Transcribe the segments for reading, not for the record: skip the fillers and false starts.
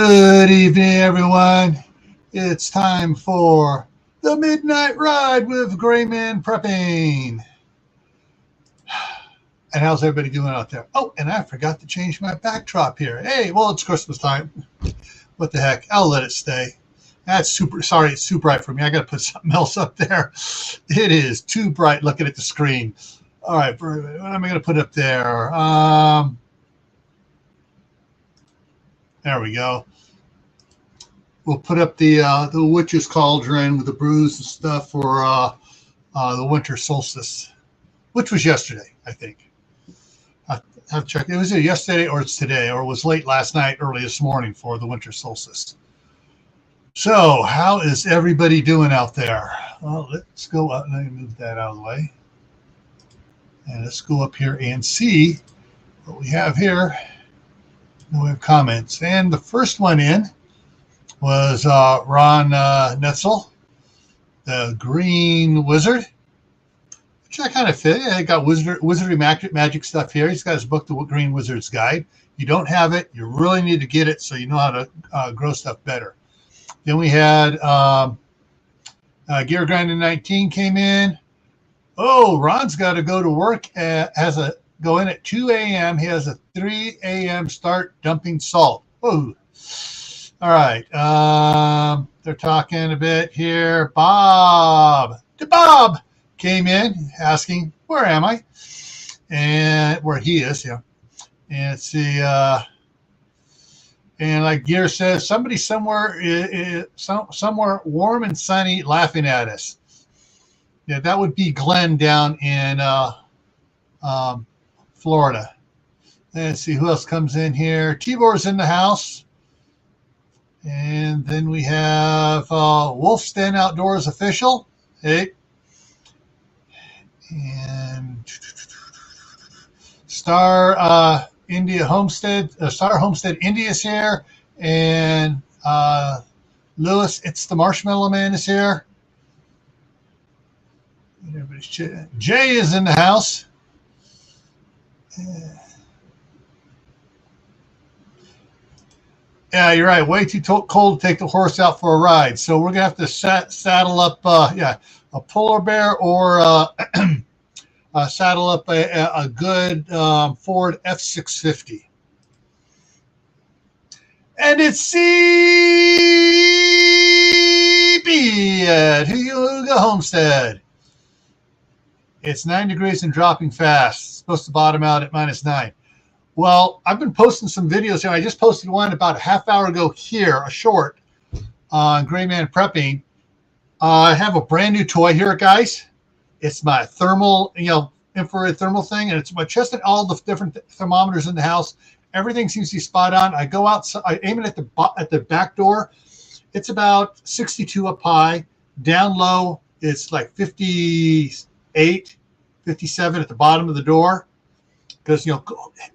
Good evening, everyone. It's time for the Midnight Ride with Grayman Prepping. And how's everybody doing out there? Oh, and I forgot to change my backdrop here. Hey, well, it's Christmas time. What the heck? I'll let it stay. That's sorry, it's too bright for me. I got to put something else up there. It is too bright looking at the screen. All right, what am I going to put up there? There we go. We'll put up the witch's cauldron with the brews and stuff for the winter solstice, which was yesterday, I think. I have to check. It was either yesterday or it's today, or it was late last night, early this morning for the winter solstice. So, how is everybody doing out there? Well, let's go up. Let me move that out of the way. And let's go up here and see what we have here. And we have comments. And the first one in was Ron Netzel, the Green Wizard, which I kind of fit. Yeah, he got wizardry magic stuff here. He's got his book, The Green Wizard's Guide. You don't have it, you really need to get it so you know how to grow stuff better. Then we had Gear Grinder 19 came in. Oh, Ron's got to go to work. Go in at 2 a.m. He has a 3 a.m. start dumping salt. Whoa. All right. They're talking a bit here. Bob came in asking, where am I? And where he is, yeah. And let's see. And like Gear says, somebody somewhere warm and sunny laughing at us. Yeah, that would be Glenn down in Florida. Let's see who else comes in here. Tibor's in the house. And then we have Wolf's Den Outdoors official. Hey. And Star Homestead India is here. And Lewis, it's the Marshmallow Man is here. Jay is in the house. Yeah, you're right. Way too cold to take the horse out for a ride. So we're going to have to saddle up, a polar bear or saddle up a good Ford F-650. And it's CB at Huga Homestead. It's 9 degrees and dropping fast. It's supposed to bottom out at -9. Well, I've been posting some videos here. I just posted one about a half hour ago here, a short on Grayman Prepping. I have a brand new toy here, guys. It's my thermal, infrared thermal thing, and it's my chest and all the different thermometers in the house. Everything seems to be spot on. I go outside, I aim it at the back door. It's about 62 up high. Down low, it's like 58, 57 at the bottom of the door. Because,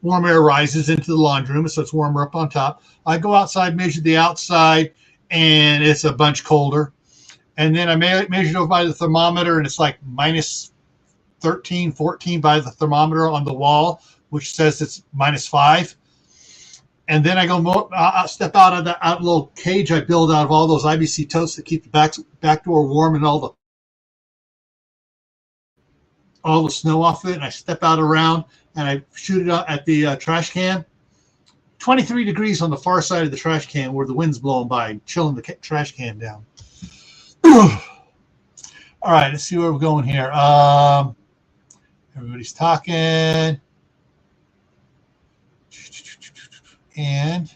warm air rises into the laundry room, so it's warmer up on top. I go outside, measure the outside, and it's a bunch colder. And then I measured over by the thermometer, and it's like -13, 14 by the thermometer on the wall, which says it's -5. And then I go step out of that little cage I build out of all those IBC totes that keep the back door warm and all the snow off it, and I step out around and I shoot it out at the trash can. 23 degrees on the far side of the trash can where the wind's blowing by, chilling the trash can down. All right, let's see where we're going here. Everybody's talking. And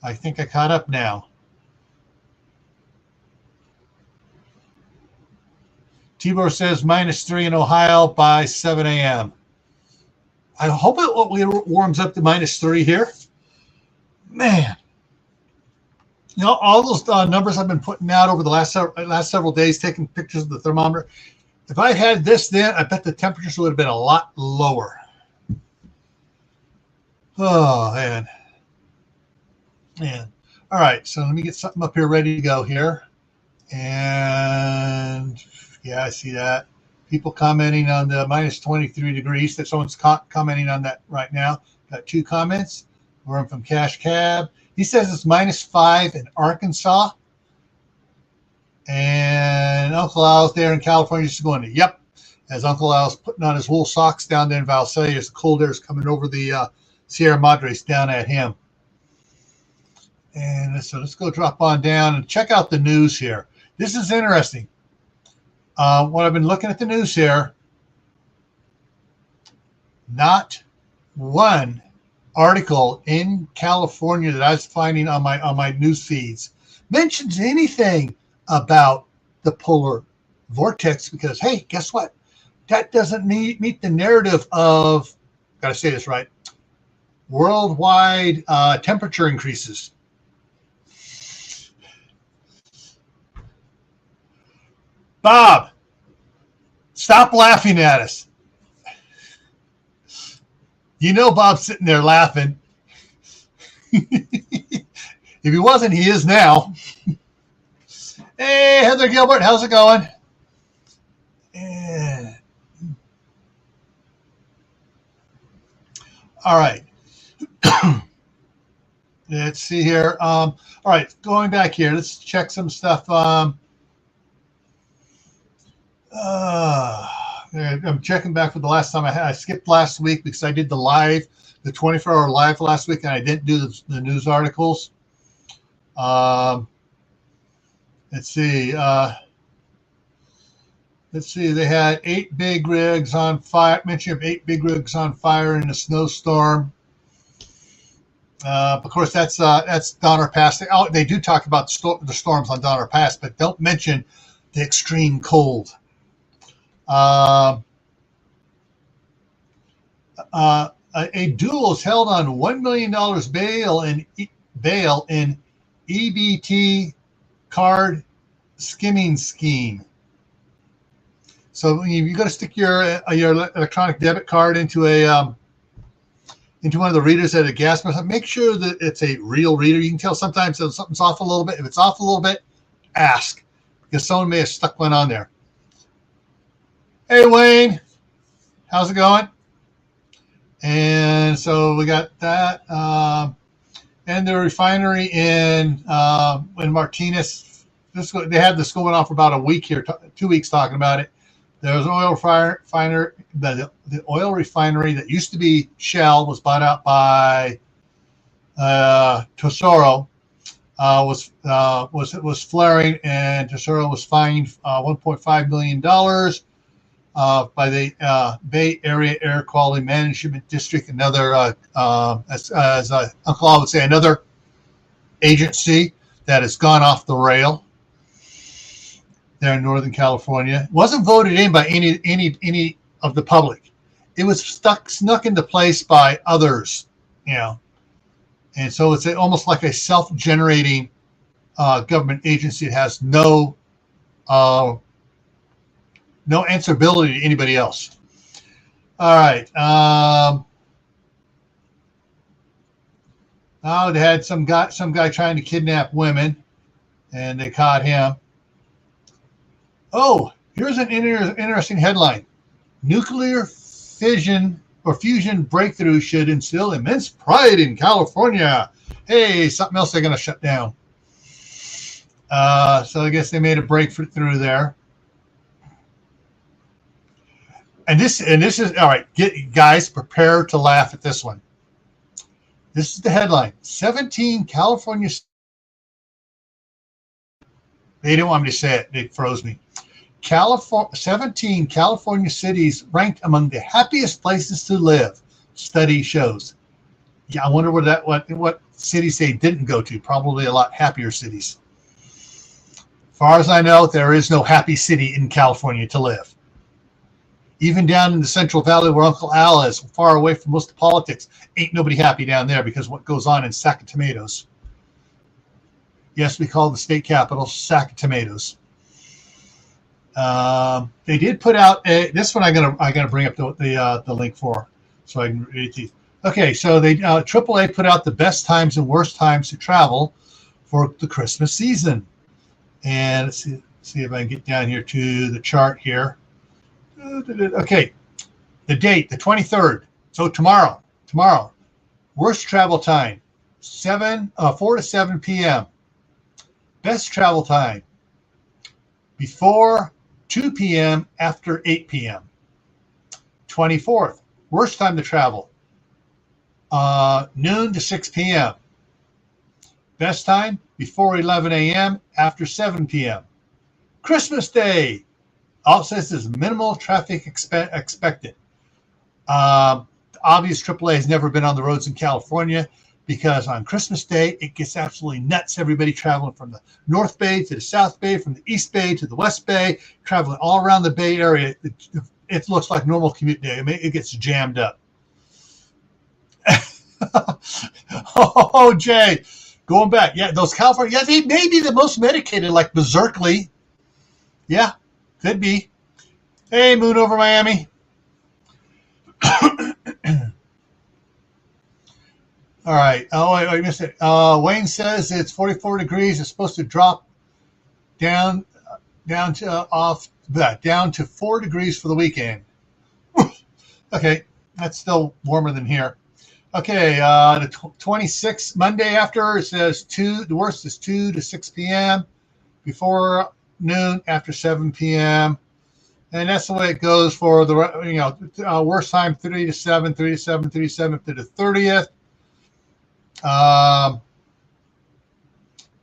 I think I caught up now. Tibor says -3 in Ohio by 7 a.m. I hope it warms up to -3 here. Man. All those numbers I've been putting out over the last several days, taking pictures of the thermometer. If I had this then, I bet the temperatures would have been a lot lower. Oh, man. All right, so let me get something up here ready to go here. And yeah, I see that. People commenting on the -23 degrees. That someone's commenting on that right now. Got 2 comments. One from Cash Cab. He says it's -5 in Arkansas. And Uncle Al's there in California is going to, yep, as Uncle Al's putting on his wool socks down there in Valselia as the cold air is coming over the Sierra Madres down at him. And so let's go drop on down and check out the news here. This is interesting. What I've been looking at the news here, not one article in California that I was finding on my news feeds mentions anything about the polar vortex, because hey, guess what? That doesn't meet the narrative of, gotta say this right, worldwide temperature increases. Bob, stop laughing at us. You know Bob's sitting there laughing. If he wasn't, he is now. Hey, Heather Gilbert, how's it going? Yeah. All right. Let's see here. All right, going back here, let's check some stuff. I'm checking back for the last time I skipped last week because I did the 24-hour live last week, and I didn't do the news articles. Let's see. They had 8 big rigs on fire. Mention of 8 big rigs on fire in a snowstorm. Of course, that's Donner Pass. They do talk about the storms on Donner Pass, but don't mention the extreme cold. A duel is held on $1 million bail in EBT card skimming scheme. So you got to stick your electronic debit card into one of the readers at a gas station. Make sure that it's a real reader. You can tell sometimes if something's off a little bit. If it's off a little bit, ask, because someone may have stuck one on there. Hey Wayne, how's it going? And so we got that, and the refinery in Martinez. They had this going on for about a week here, 2 weeks talking about it. There was an oil refinery. The oil refinery that used to be Shell was bought out by Tesoro. Was flaring, and Tesoro was fined $1.5 million by the Bay Area Air Quality Management District, another, as Uncle Al would say, another agency that has gone off the rail there in Northern California. It wasn't voted in by any of the public. It was snuck into place by others, And so it's almost like a self-generating government agency. It has no answerability to anybody else. All right. Now they had some guy trying to kidnap women, and they caught him. Oh, here's an interesting headline: nuclear fission or fusion breakthrough should instill immense pride in California. Hey, something else they're going to shut down. So I guess they made a breakthrough there. And this is all right. Guys, prepare to laugh at this one. This is the headline: 17 California. They didn't want me to say it. They froze me. 17 California cities ranked among the happiest places to live. Study shows. Yeah, I wonder what cities they didn't go to. Probably a lot happier cities. As far as I know, there is no happy city in California to live. Even down in the Central Valley where Uncle Al is, far away from most of the politics, ain't nobody happy down there because of what goes on in Sack of Tomatoes. Yes, we call the state capital Sack of Tomatoes. They did put out this one. I'm gonna bring up the link for, so I can read these. Okay, so they AAA put out the best times and worst times to travel for the Christmas season, and let's see if I can get down here to the chart here. Okay, the date, the 23rd. So tomorrow, worst travel time, 4 to 7 p.m. Best travel time, before 2 p.m., after 8 p.m. 24th, worst time to travel, noon to 6 p.m. Best time, before 11 a.m., after 7 p.m. Christmas Day, all it says is minimal traffic expected. Obvious AAA has never been on the roads in California because on Christmas Day, it gets absolutely nuts. Everybody traveling from the North Bay to the South Bay, from the East Bay to the West Bay, traveling all around the Bay Area. It looks like normal commute day. I mean, it gets jammed up. Oh, Jay, going back. Yeah, those California, yeah, they may be the most medicated, like berserkly. Yeah, could be. Hey, Moon over Miami. All right. Oh, I missed it. Wayne says it's 44 degrees. It's supposed to drop down to 4 degrees for the weekend. Okay, that's still warmer than here. Okay, the 26th, Monday after, it says the worst is 2 to 6 p.m. before noon, after 7 p.m. And that's the way it goes for the worst time 3 to 7, 3 to 7, 3 to 7 to the 30th.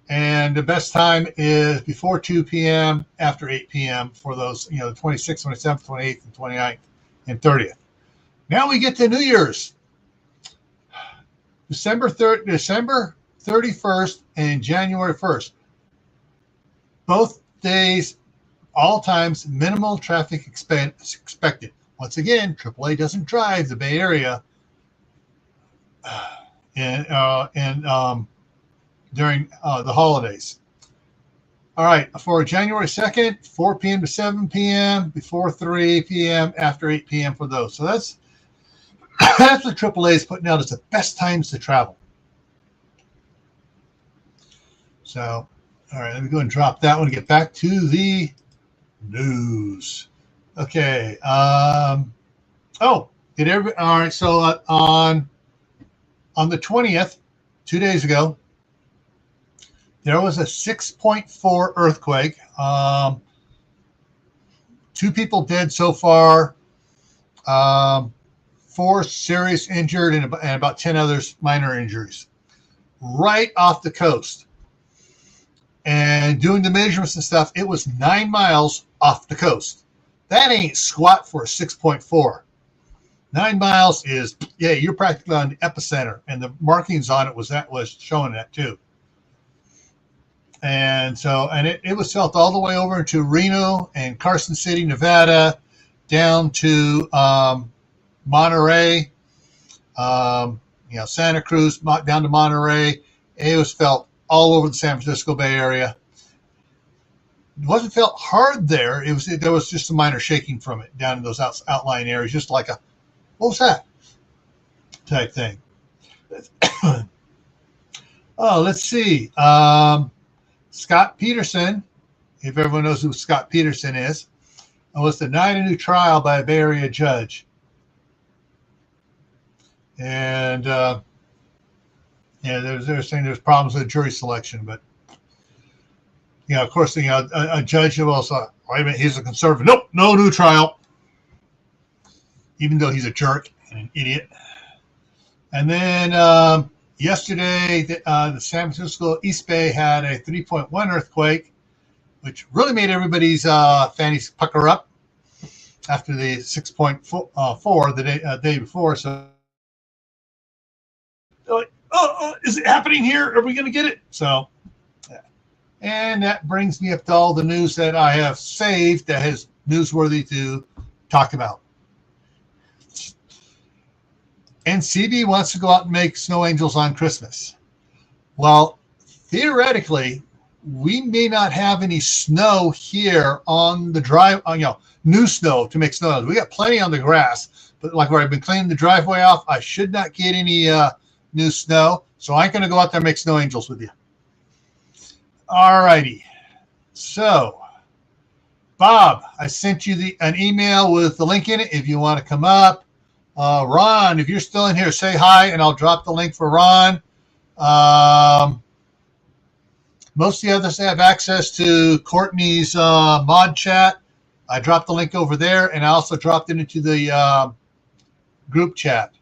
And the best time is before 2 p.m., after 8 p.m. for those, the 26th, 27th, 28th, and 29th, and 30th. Now we get to New Year's. December 31st and January 1st. Both days, all times, minimal traffic expected. Once again, AAA doesn't drive the Bay Area. And during the holidays. All right, for January 2nd, 4 p.m. to 7 p.m., before 3 p.m., after 8 p.m. for those. So that's what AAA is putting out as the best times to travel. So, all right, let me go and drop that one and get back to the news. Okay. All right, so on the 20th, 2 days ago, there was a 6.4 earthquake. 2 people dead so far, 4 serious injured, and about 10 others minor injuries. Right off the coast. And doing the measurements and stuff, it was 9 miles off the coast. That ain't squat for a 6.4. 9 miles is, you're practically on the epicenter, and the markings on it was showing that too. And so, it was felt all the way over into Reno and Carson City, Nevada, down to Monterey, Santa Cruz, down to Monterey. It was felt all over the San Francisco Bay Area. It wasn't felt hard there. There was just a minor shaking from it down in those outlying areas, just like what was that type thing. Let's see. Scott Peterson, if everyone knows who Scott Peterson is, was denied a new trial by a Bay Area judge. And they're saying there's problems with jury selection, but of course, a judge will also, wait a minute, he's a conservative. Nope, no new trial. Even though he's a jerk and an idiot. And then yesterday, the San Francisco East Bay had a 3.1 earthquake, which really made everybody's fannies pucker up after the 6.4 the day before. So, is it happening here? Are we going to get it? So, yeah. And that brings me up to all the news that I have saved that is newsworthy to talk about. And CB wants to go out and make snow angels on Christmas. Well, theoretically, we may not have any snow here on the drive, new snow to make snow. We got plenty on the grass, but like where I've been cleaning the driveway off, I should not get any new snow. So I ain't going to go out there and make snow angels with you. All righty. So, Bob, I sent you an email with the link in it if you want to come up. Ron, if you're still in here, say hi, and I'll drop the link for Ron. Most of the others have access to Courtney's mod chat. I dropped the link over there, and I also dropped it into the group chat.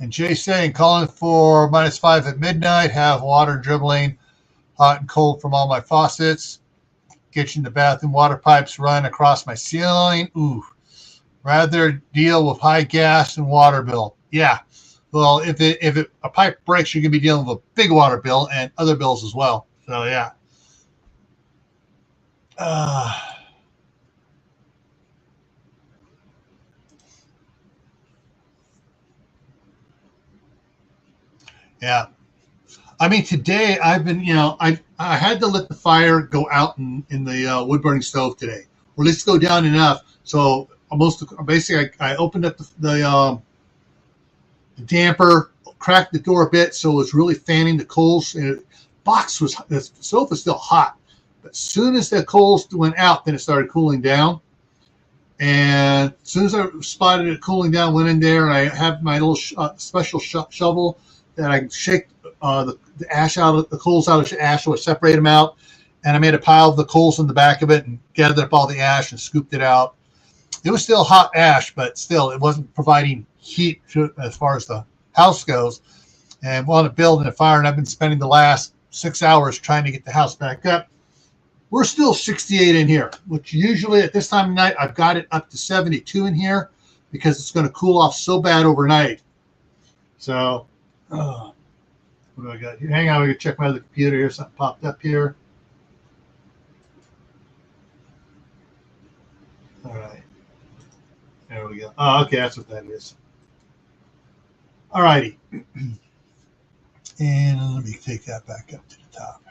And Jay's saying, calling for -5 at midnight, have water dribbling hot and cold from all my faucets. Kitchen to bathroom water pipes run across my ceiling. Ooh, rather deal with high gas and water bill. Yeah. Well, if a pipe breaks, you're going to be dealing with a big water bill and other bills as well. So, yeah. Yeah. I mean, today I've been, I had to let the fire go out in the wood burning stove today, or at least go down enough. So basically, I opened up the damper, cracked the door a bit, so it was really fanning the coals. And the stove was still hot, but as soon as the coals went out, then it started cooling down. And as soon as I spotted it cooling down, went in there, and I have my little special shovel that I can shake the ash out of the coals out of the ash, so I separate them out. And I made a pile of the coals in the back of it and gathered up all the ash and scooped it out. It was still hot ash, but still it wasn't providing heat as far as the house goes. And wanted to build a fire, and I've been spending the last 6 hours trying to get the house back up. We're still 68 in here, which usually at this time of night, I've got it up to 72 in here because it's going to cool off so bad overnight. So, what do I got here? Hang on, we can check my other computer here. Something popped up here. All right. There we go. Oh, okay, that's what that is. All righty. And let me take that back up to the top.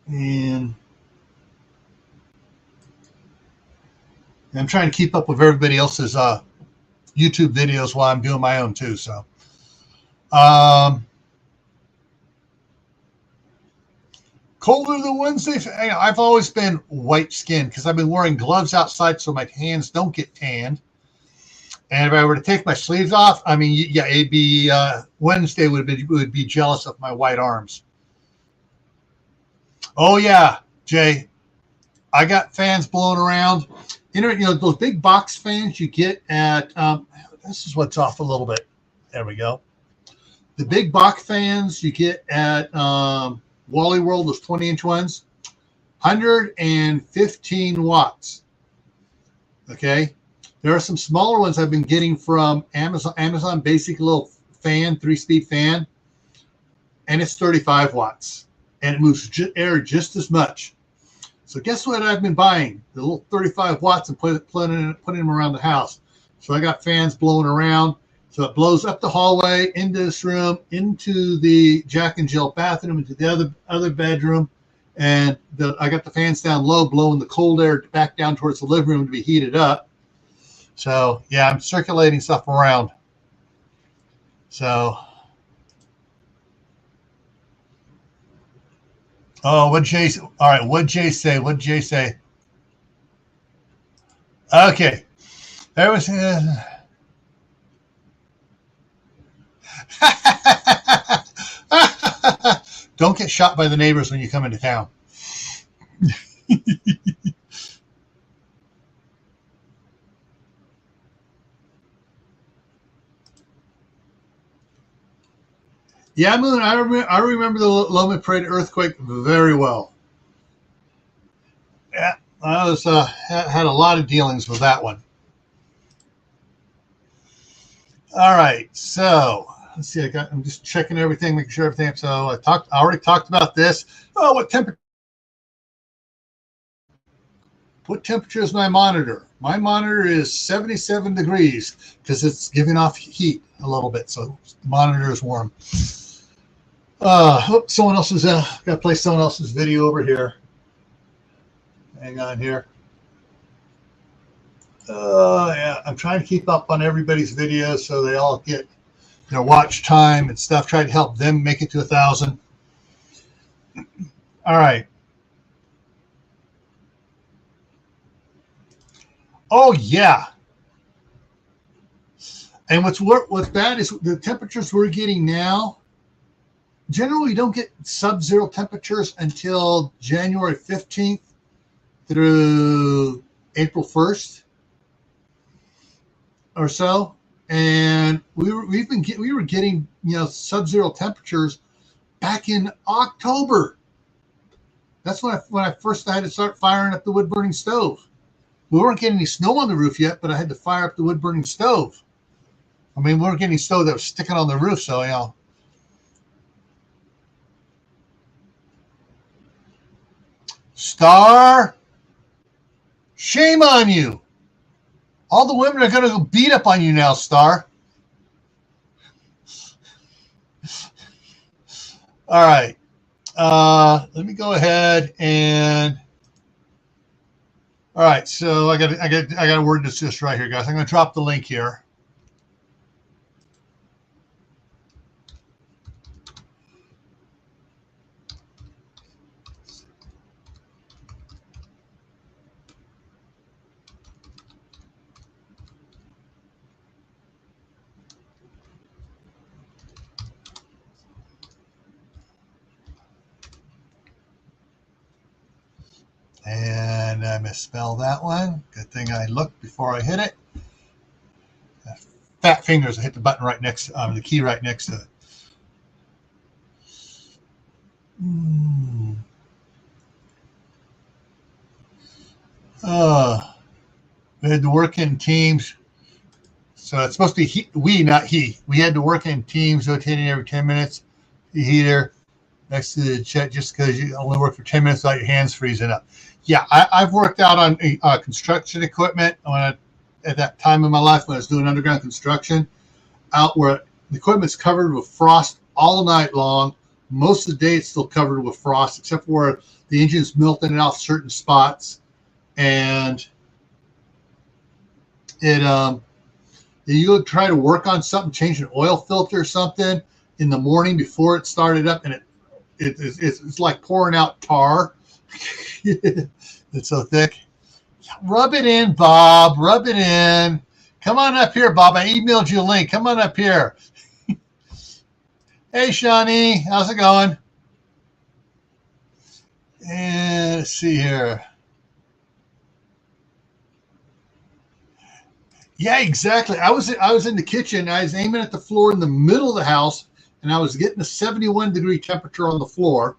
And I'm trying to keep up with everybody else's YouTube videos while I'm doing my own too. So, colder than Wednesday. I've always been white skinned because I've been wearing gloves outside so my hands don't get tanned. And if I were to take my sleeves off, I mean, yeah, it'd be Wednesday would be jealous of my white arms. Oh yeah, Jay, I got fans blowing around. Those big box fans you get at. This is what's off a little bit. There we go. The big box fans you get at Wally World, those 20-inch ones, 115 watts. Okay. There are some smaller ones I've been getting from Amazon. Amazon basic little fan, 3-speed fan, and it's 35 watts, and it moves air just as much. So guess what I've been buying? The little 35 watts and putting them around the house. So I got fans blowing around. So it blows up the hallway, into this room, into the Jack and Jill bathroom, into the other bedroom. And I got the fans down low, blowing the cold air back down towards the living room to be heated up. So, yeah, I'm circulating stuff around. So, all right, what'd Jay say? Okay. There was... Don't get shot by the neighbors when you come into town. Yeah, Moon, I remember the Loma Prieta earthquake very well. Yeah, I was had a lot of dealings with that one. All right, so let's see. I'm just checking everything, making sure everything. So I already talked about this. Oh, what temperature is my monitor? My monitor is 77 degrees because it's giving off heat a little bit, so the monitor is warm. Someone else's got to play someone else's video over here. Hang on here. Yeah, I'm trying to keep up on everybody's videos so they all get their watch time and stuff. Try to help them make it to 1,000. All right. Oh yeah. And what's bad is the temperatures we're getting now. Generally, you don't get sub-zero temperatures until January 15th through April 1st or so. And we were getting sub-zero temperatures back in October. That's when I first had to start firing up the wood burning stove. We weren't getting any snow on the roof yet, but I had to fire up the wood burning stove. I mean, we weren't getting stove that was sticking on the roof, so Star, shame on you. All the women are going to go beat up on you now, Star. All right. Let me go ahead and. All right. So I got to word this just right here, guys. I'm going to drop the link here. And I misspelled that one. Good thing I looked before I hit it. Fat fingers. I hit the button right next to the key right next to it. We had to work in teams. So it's supposed to be we, not he. We had to work in teams, rotating every 10 minutes. The heater next to the jet, just because you only work for 10 minutes without your hands freezing up. Yeah, I've worked out on construction equipment at that time in my life when I was doing underground construction, out where the equipment's covered with frost all night long. Most of the day it's still covered with frost, except for where the engine's melting off certain spots. And you go try to work on something, change an oil filter or something in the morning before it started up, and it's like pouring out tar. It's so thick. Rub it in, Bob. Rub it in. Come on up here, Bob. I emailed you a link. Come on up here. Hey, Shawnee. How's it going? And let's see here. Yeah, exactly. I was in the kitchen. I was aiming at the floor in the middle of the house, and I was getting a 71-degree temperature on the floor.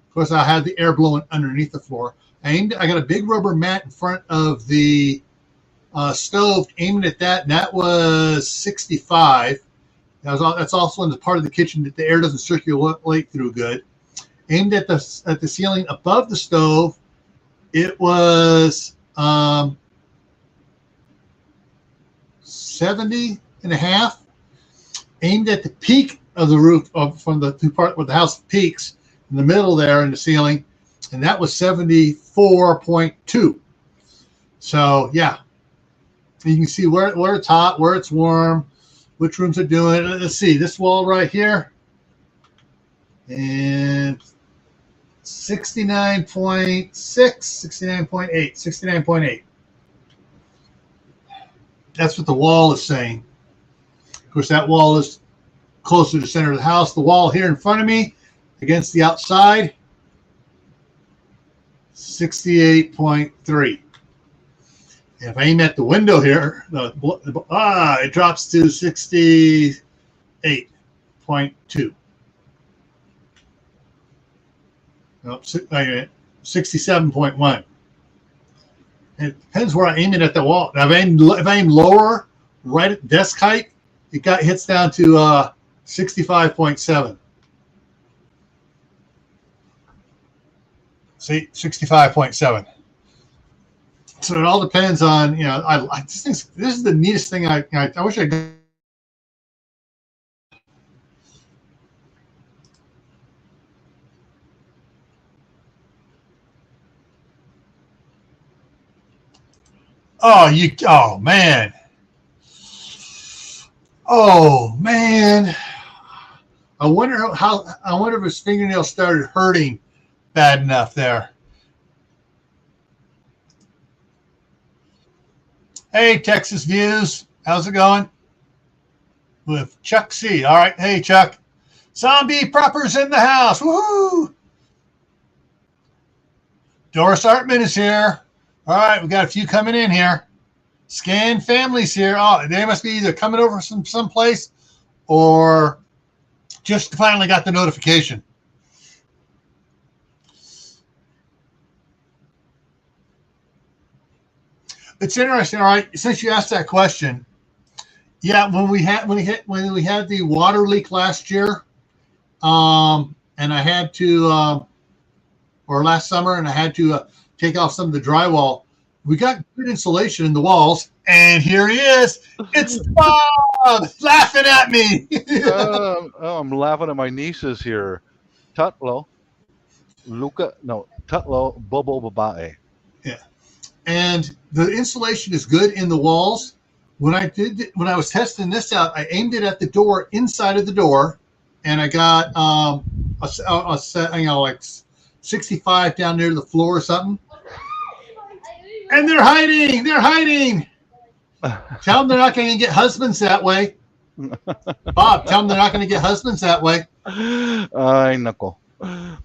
Of course, I had the air blowing underneath the floor. I got a big rubber mat in front of the stove, aiming at that, and that was 65. That's also in the part of the kitchen that the air doesn't circulate through good. Aimed at the ceiling above the stove, it was 70 and a half. Aimed at the peak of the roof from the two part where the house peaks in the middle there in the ceiling, and that was 74.2. So yeah, you can see where it's hot, where it's warm, which rooms are doing it. Let's see this wall right here, and 69.6, 69.8, 69.8. That's what the wall is saying. Of course, that wall is closer to the center of the house. The wall here in front of me against the outside, 68.3. If I aim at the window here, it drops to 68.2. Nope, 67.1. It depends where I aim it at the wall. Now, if I aim lower, right at desk height, it hits down to 65.7. See, 65.7. So it all depends on, I just think this is the neatest thing. I wish I could. Oh man. Oh man. I wonder if his fingernails started hurting bad enough there. Hey, Texas Views. How's it going? with Chuck C. All right. Hey, Chuck. Zombie Proper's in the house. Woohoo! Doris Artman is here. All right. We got a few coming in here. Scan Family's here. Oh, they must be either coming over from someplace or just finally got the notification. It's interesting. All right. Since you asked that question, yeah, when we had the water leak last year, and I had to, or last summer, and I had to take off some of the drywall. We got good insulation in the walls, and here he is. It's Bob laughing at me. I'm laughing at my nieces here. Tutlo, Bobo Babae. Yeah, and the insulation is good in the walls. When I was testing this out, I aimed it at the door, inside of the door, and I got like 65 down near the floor or something. And they're hiding. They're hiding. Tell them they're not going to get husbands that way. Bob, tell them they're not going to get husbands that way. Ay, nako. Oh,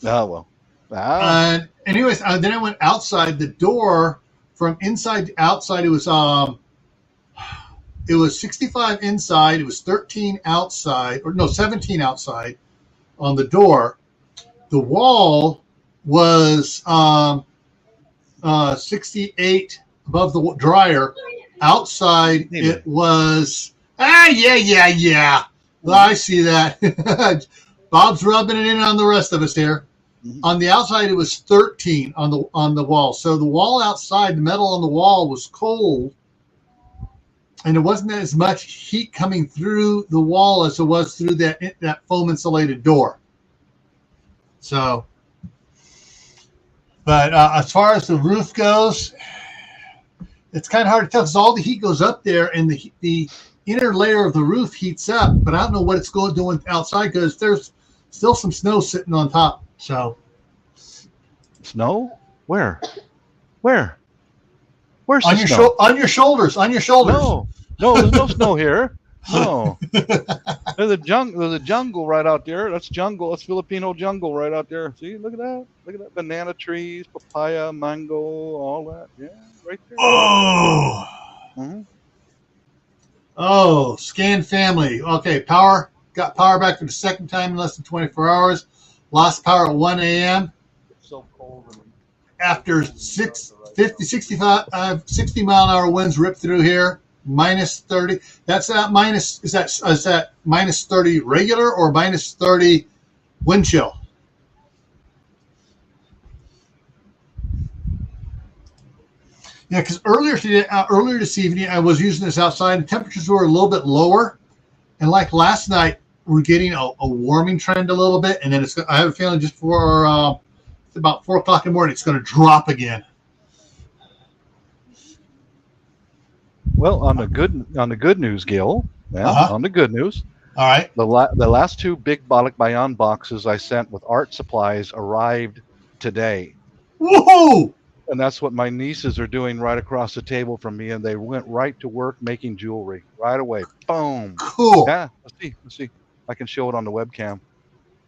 well. And anyways, then I went outside the door. From inside to outside, it was 65 inside. It was 13 outside, or no, 17 outside on the door. The wall was 68 above the dryer. Outside, it was yeah. Well, I see that. Bob's rubbing it in on the rest of us here. On the outside, it was 13 on the wall. So the wall outside, the metal on the wall was cold, and there wasn't as much heat coming through the wall as it was through that foam insulated door. So, but as far as the roof goes, it's kind of hard to tell because all the heat goes up there, and the inner layer of the roof heats up. But I don't know what it's doing outside because there's still some snow sitting on top. So, snow? Where? Where's on the snow? On your shoulders. On your shoulders. No, there's no snow here. No, there's a jungle right out there. That's jungle. That's Filipino jungle right out there. See, look at that. Look at that. Banana trees, papaya, mango, all that. Yeah, right there. Oh. Mm-hmm. Oh, Scan Family. Okay, got power back for the second time in less than 24 hours. Lost power at 1 a.m. It's so cold. After 60 mile an hour winds ripped through here. Minus 30. That's not minus. Is that minus 30 regular or minus 30 wind chill? Yeah, because earlier this evening, I was using this outside. The temperatures were a little bit lower, and like last night, we're getting a warming trend a little bit, and then I have a feeling just for about 4 o'clock in the morning, it's going to drop again. Well, on the good news, Gil. Yeah, on the good news. All right. The last 2 big Balikbayan boxes I sent with art supplies arrived today. Woohoo! And that's what my nieces are doing right across the table from me, and they went right to work making jewelry right away. Boom. Cool. Yeah. Let's see. I can show it on the webcam.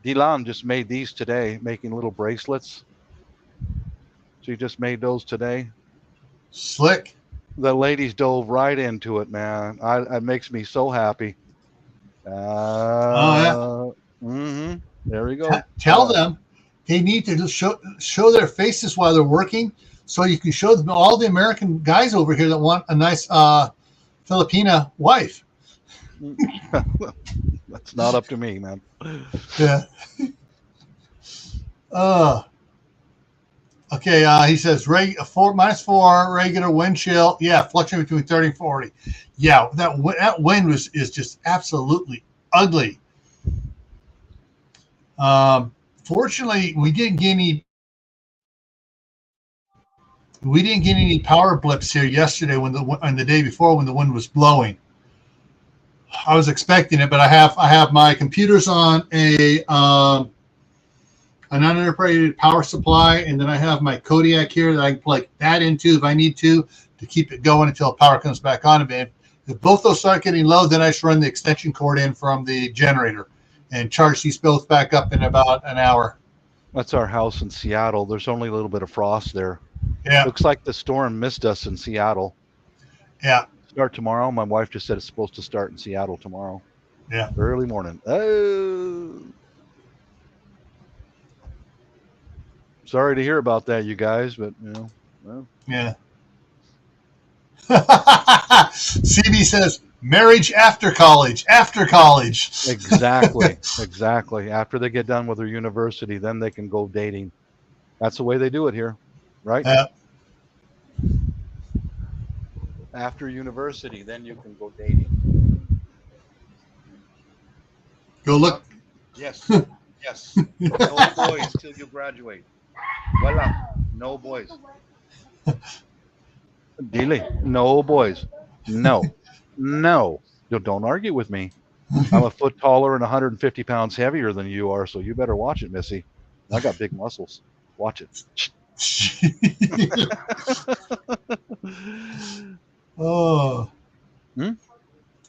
Dilan just made these today, making little bracelets. She just made those today. Slick. The ladies dove right into it, man. It makes me so happy. Oh yeah. Mm-hmm. There we go. Tell them they need to show their faces while they're working, so you can show them all the American guys over here that want a nice Filipina wife. That's not up to me, man. Yeah. Okay, he says -4 regular wind chill. Yeah, fluctuating between 30 and 40. Yeah, that wind is just absolutely ugly. Fortunately, we didn't get any power blips here yesterday and the day before when the wind was blowing. I was expecting it, but I have my computers on an uninterrupted power supply, and then I have my Kodiak here that I can plug that into if I need to keep it going until power comes back on again. If both those start getting low, then I just run the extension cord in from the generator and charge these both back up in about an hour. That's our house in Seattle. There's only a little bit of frost there. Yeah. Looks like the storm missed us in Seattle. Yeah. Start tomorrow. My wife just said it's supposed to start in Seattle tomorrow. Yeah. Early morning. Oh. Sorry to hear about that, you guys, but well. Yeah. CB says marriage after college. After college. Exactly. Exactly. After they get done with their university, then they can go dating. That's the way they do it here, right? Yeah. After university, then you can go dating. Go look. Yes. Yes. No boys till you graduate. Voila. No boys. Dile. No boys. No. No. Don't argue with me. I'm a foot taller and 150 pounds heavier than you are, so you better watch it, Missy. I got big muscles. Watch it. Oh.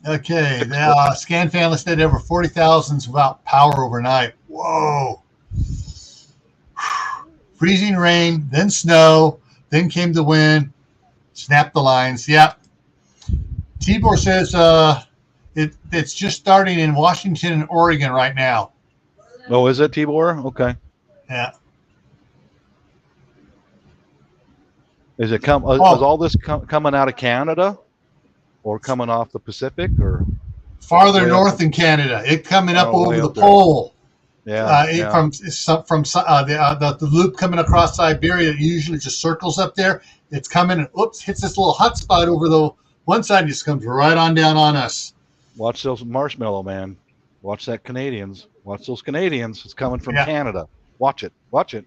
Okay. Now, Scan fan listed over 40,000 without power overnight. Whoa. Freezing rain, then snow, then came the wind, snapped the lines. Yep. Tibor says it's just starting in Washington and Oregon right now. Oh, is it, Tibor? Okay. Yeah. Is it is all this coming out of Canada, or coming off the Pacific, or farther north in Canada? It coming up over the there. pole. Yeah, from the loop coming across Siberia. It usually just circles up there. It's coming and hits this little hot spot over the one side and just comes right on down on us. Watch those Marshmallow Man. Watch that Canadians. Watch those Canadians. It's coming from Canada. Watch it. Watch it.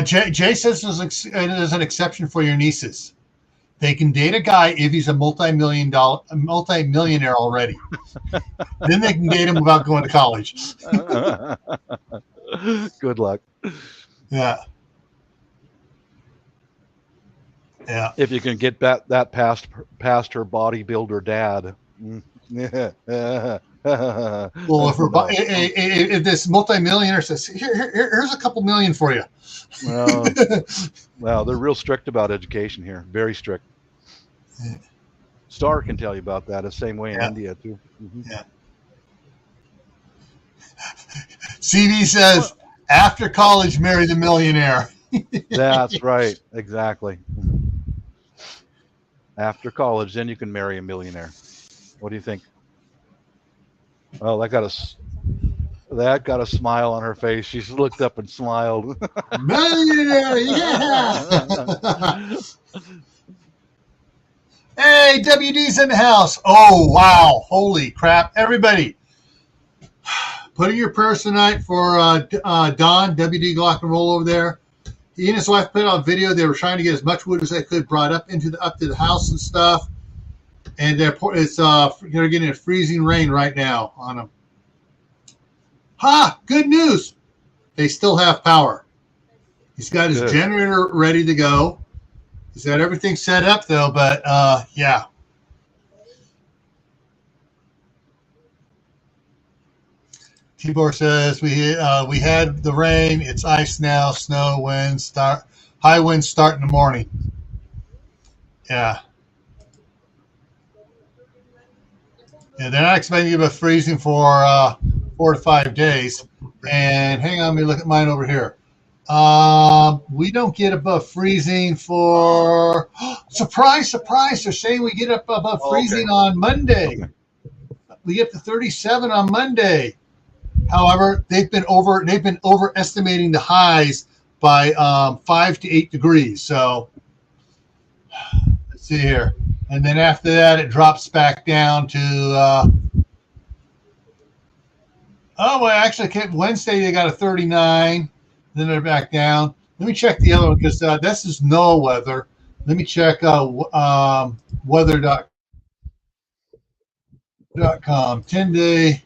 Jay says there's an exception for your nieces. They can date a guy if he's a multi-millionaire already. Then they can date him without going to college. Good luck. Yeah. Yeah. If you can get that past her bodybuilder dad. Well, if this multi-millionaire says, here's a couple million for you. Well, they're real strict about education here. Very strict. Yeah. Star can tell you about that. The same way in India too. Mm-hmm. Yeah. CD says, after college, marry the millionaire. That's right. Exactly. After college, then you can marry a millionaire. What do you think? Oh, that got a smile on her face. She looked up and smiled. Millionaire, yeah. Hey, WD's in the house. Oh, wow. Holy crap. Everybody, put in your prayers tonight for Don, WD Glock and Roll over there. He and his wife put out a video. They were trying to get as much wood as they could brought up to the house and stuff. And they're getting a freezing rain right now on them. Good news. They still have power. He's got his generator ready to go. He's got everything set up though, but yeah. Tibor says we had the rain. It's ice now. Snow, wind, high winds start in the morning. Yeah. Yeah, they're not expecting to give a freezing for 4 to 5 days. And hang on, let me look at mine over here. We don't get above freezing for surprise. They're saying we get up above freezing on Monday. Okay. We get to 37 on Monday. However, they've been overestimating the highs by 5 to 8 degrees. So let's see here. And then after that, it drops back down to, Wednesday they got a 39. Then they're back down. Let me check the other one because this is no weather. Let me check weather.com, 10-day.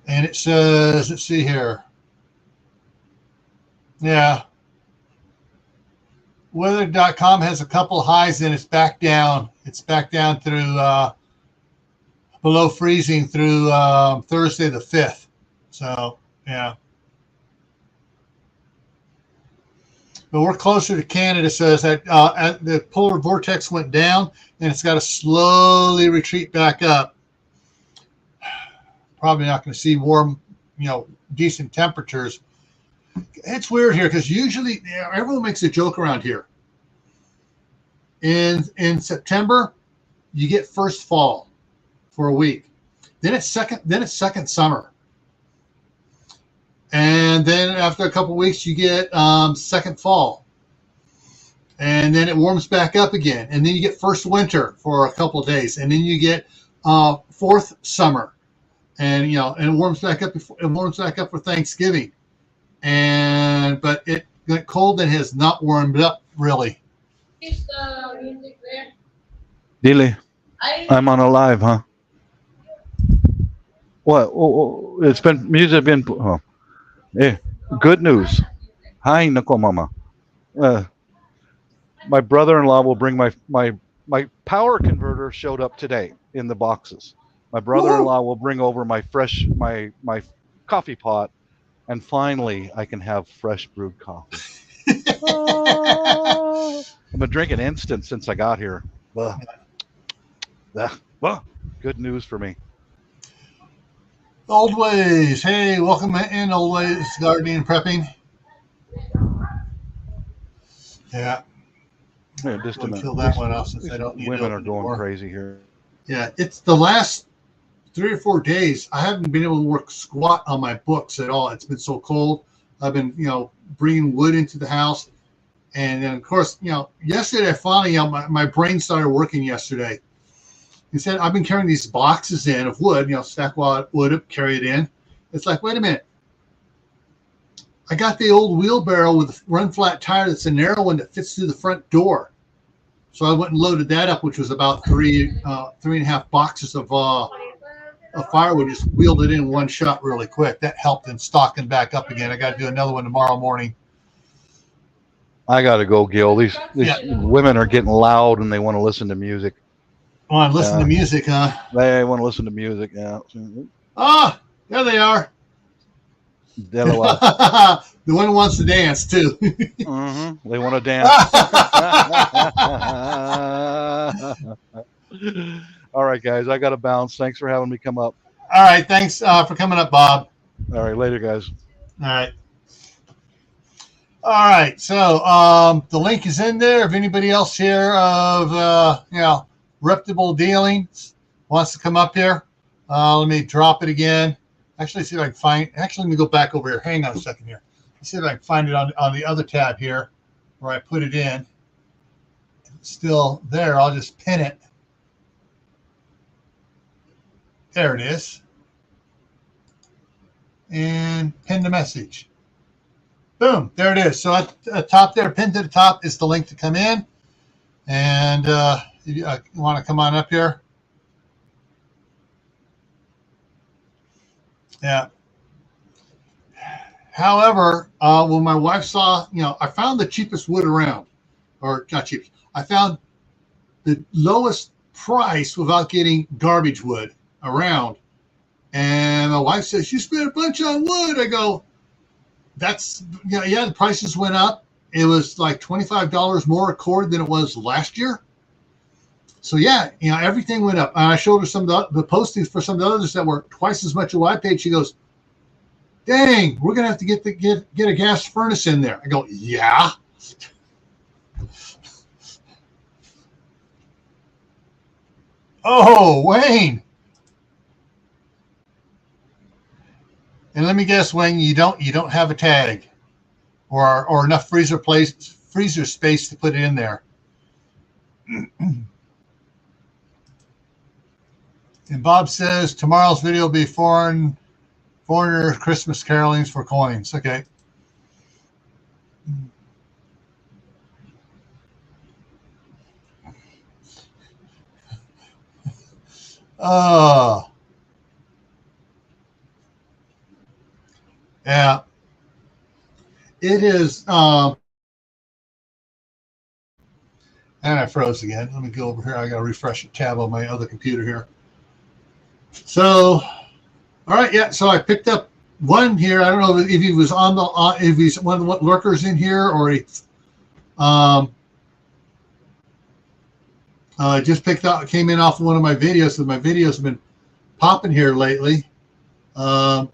And it says, let's see here. Yeah. Weather.com has a couple highs, and it's back down. It's back down through below freezing through Thursday the 5th. So, yeah. But we're closer to Canada, so as that the polar vortex went down, and it's got to slowly retreat back up. Probably not going to see warm, decent temperatures. It's weird here because usually everyone makes a joke around here. In September, you get first fall for a week. Then it's second summer. And then after a couple of weeks, you get second fall. And then it warms back up again. And then you get first winter for a couple of days. And then you get fourth summer. And and it warms back up for Thanksgiving. But it got cold and has not warmed up really. Is the music there? Dile, I'm on a live, huh? What? It's been music been. Oh. Good news. Hi, Nako Mama. My brother-in-law will bring my power converter showed up today in the boxes. My brother-in-law will bring over my coffee pot, and finally I can have fresh brewed coffee. I've been drinking instant since I got here. Good news for me. Old Ways. Hey, welcome in, Old Ways Gardening and Prepping. Yeah. Just a minute. Kill that one off since I don't need women to are going anymore. crazy here. Yeah, it's the last 3 or 4 days. I haven't been able to work squat on my books at all. It's been so cold. I've been, bringing wood into the house. And then, of course, yesterday I finally, my brain started working yesterday. He said, I've been carrying these boxes in of wood, stack wood up, carry it in. It's like, wait a minute. I got the old wheelbarrow with a run flat tire that's a narrow one that fits through the front door. So I went and loaded that up, which was about 3.5 boxes of firewood. Just wheeled it in one shot really quick. That helped in stocking back up again. I got to do another one tomorrow morning. I got to go, Gil. These women are getting loud and they want to listen to music. Want to listen to music, huh? They want to listen to music, yeah. Ah, there they are. The one who wants to dance, too. Mm-hmm. They want to dance. All right, guys. I got to bounce. Thanks for having me come up. All right. Thanks for coming up, Bob. All right. Later, guys. All right. All right. So the link is in there. If anybody else here of, reputable dealings wants to come up here, let me drop it again. Actually, see if I can find. Actually, let me go back over here. Hang on a second here. Let's see if I can find it on the other tab here, where I put it in. If it's still there, I'll just pin it. There it is, and pin the message. Boom! There it is. So at the top there, pinned to the top, is the link to come in. And if you want to come on up here. Yeah. However, when my wife saw, I found the cheapest wood around, or not cheapest. I found the lowest price without getting garbage wood around. And my wife says, "You spent a bunch on wood." I go, "That's the prices went up. It was like $25 more a cord than it was last year." So everything went up. And I showed her some of the postings for some of the others that were twice as much as what I paid. She goes, "Dang, we're gonna have to get a gas furnace in there." I go, "Yeah." Oh, Wayne. And let me guess, Wayne, you don't have a tag or enough freezer space to put it in there. And Bob says tomorrow's video will be foreigner Christmas carolings for coins. Okay. Yeah. It is And I froze again. Let me go over here. I got to refresh a tab on my other computer here. So, all right, yeah. So I picked up one here. I don't know if he was on the if he's one of the lurkers in here or he just picked up, came in off of one of my videos. So my videos have been popping here lately. Yeah,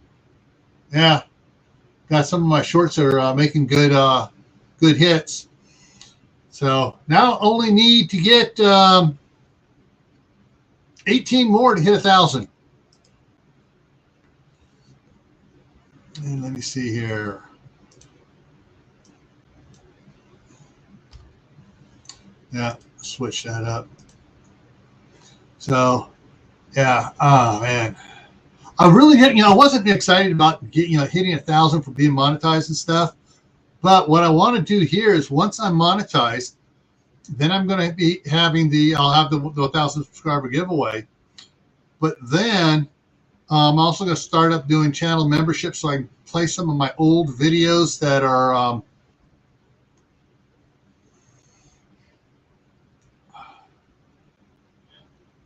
got some of my shorts are making good hits. So now only need to get 18 more to hit 1,000. And let me see here. Yeah, switch that up. So, yeah. Oh man, I really didn't. I wasn't excited about hitting 1,000 for being monetized and stuff. But what I want to do here is once I'm monetized, then I'm going to be having I'll have the 1,000 subscriber giveaway. But then I'm also going to start up doing channel memberships so I can play some of my old videos that are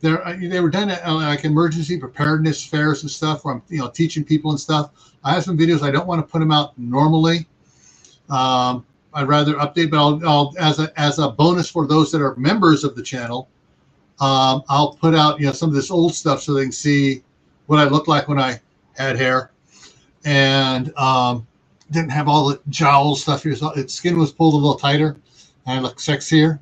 they were done at like emergency preparedness fairs and stuff where I'm teaching people and stuff. I have some videos. I don't want to put them out normally. I'd rather update, but I'll as a bonus for those that are members of the channel, I'll put out some of this old stuff so they can see what I looked like when I had hair and didn't have all the jowl stuff here. So its skin was pulled a little tighter and I look sexier.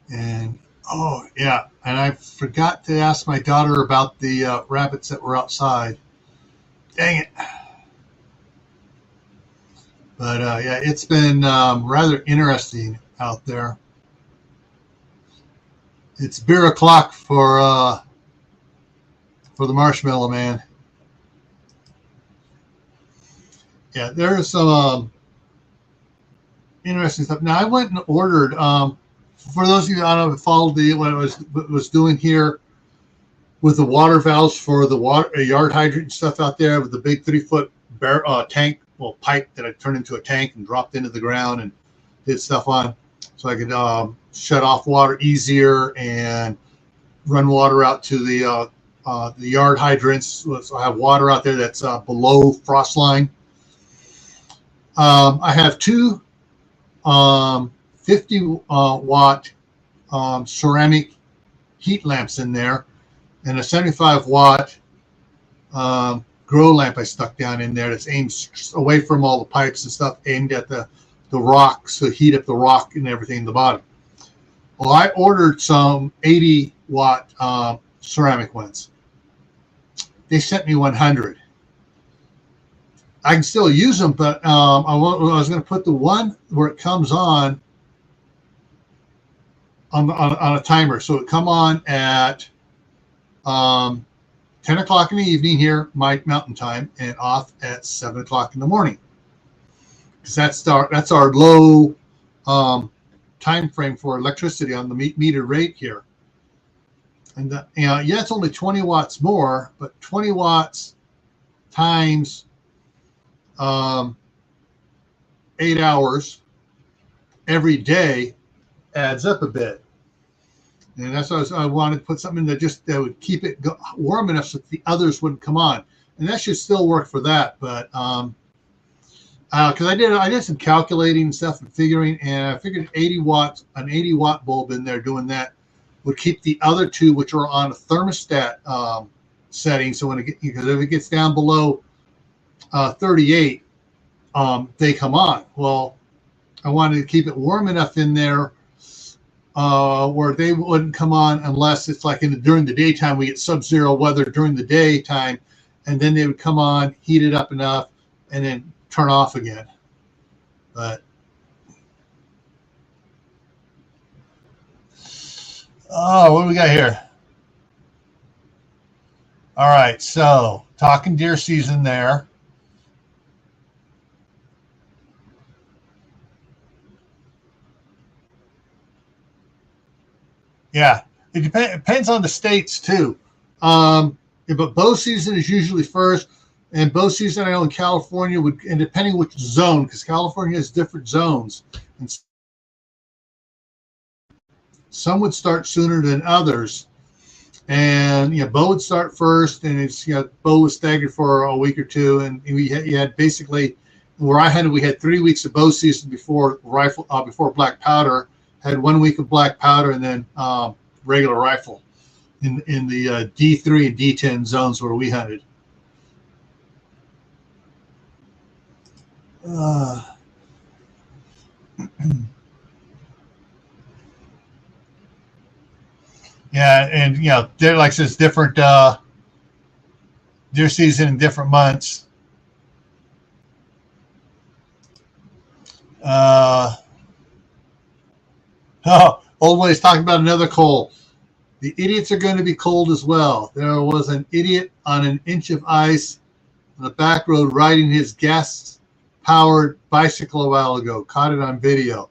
And oh yeah, and I forgot to ask my daughter about the rabbits that were outside. Dang it! But yeah, it's been rather interesting out there. It's beer o'clock for the Marshmallow Man. Yeah, there's some interesting stuff. Now I went and ordered. For those of you I don't know followed what I was doing here with the water valves for the yard hydrant and stuff out there with the big 3-foot tank, pipe that I turned into a tank and dropped into the ground and did stuff on, so I could shut off water easier and run water out to the yard hydrants. So I have water out there that's below frost line. I have two 50 watt ceramic heat lamps in there and a 75 watt grow lamp I stuck down in there that's aimed away from all the pipes and stuff, aimed at the rocks to heat up the rock and everything in the bottom. Well, I ordered some 80 watt ceramic ones. They sent me 100. I can still use them, but I was going to put the one where it comes on a timer. So it come on at 10 o'clock in the evening here, my mountain time, and off at 7 o'clock in the morning. Because that's our low time frame for electricity on the meter rate here. And yeah, it's only 20 watts more, but 20 watts times 8 hours every day adds up a bit. And that's why I wanted to put something that would keep it warm enough so that the others wouldn't come on. And that should still work for that. But because I did some calculating and stuff and figuring, and I figured an 80 watt bulb in there doing that would keep the other two, which are on a thermostat setting. So because if it gets down below 38, they come on. Well, I wanted to keep it warm enough in there where they wouldn't come on unless it's like during the daytime. We get sub-zero weather during the daytime, and then they would come on, heat it up enough, and then turn off again. But what do we got here? All right, so talking deer season there. Yeah, it depends on the states too. Yeah, but bow season is usually first, and bow season I know in California would, and depending which zone, because California has different zones, and some would start sooner than others. And bow would start first, and it's bow was staggered for a week or two, and you had basically where I had we had 3 weeks of bow season before rifle before black powder, had 1 week of black powder, and then regular rifle in the D3 and D10 zones where we hunted. Yeah, and there like says different deer season in different months. Old Way's talking about another cold. The idiots are going to be cold as well. There was an idiot on an inch of ice on the back road riding his gas-powered bicycle a while ago. Caught it on video.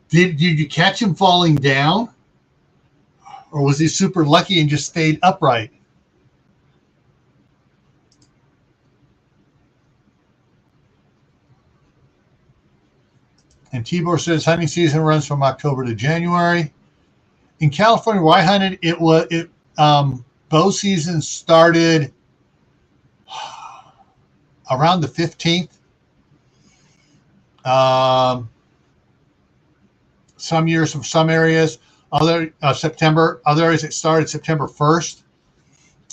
Did you catch him falling down? Or was he super lucky and just stayed upright? And Tibor says hunting season runs from October to January. In California, where I hunted, bow season started around the 15th. Some years from some areas, other September. Other areas it started September 1st,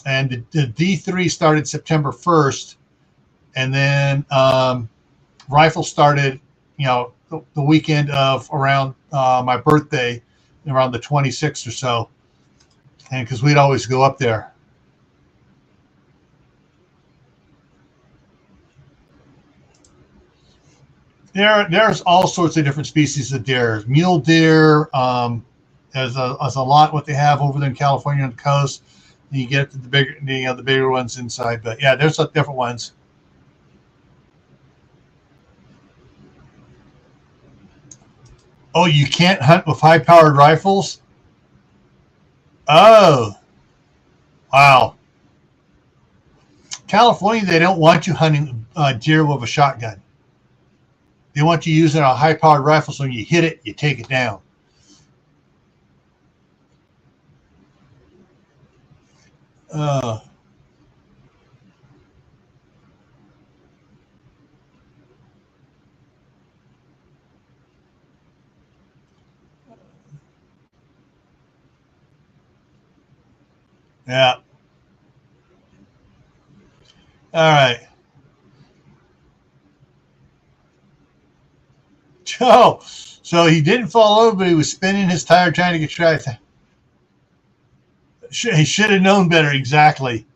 and the D3 started September 1st, and then rifle started, the weekend of around my birthday, around the 26th or so, and because we'd always go up there. There's all sorts of different species of deer. Mule deer, there's a lot what they have over there in California on the coast. And you get to the bigger ones inside, but yeah, there's different ones. Oh, you can't hunt with high-powered rifles? Oh, wow. California, they don't want you hunting deer with a shotgun. They want you using a high-powered rifle, so when you hit it, you take it down. Yeah. All right. Oh, so he didn't fall over, but he was spinning his tire trying to get track. He should have known better. Exactly.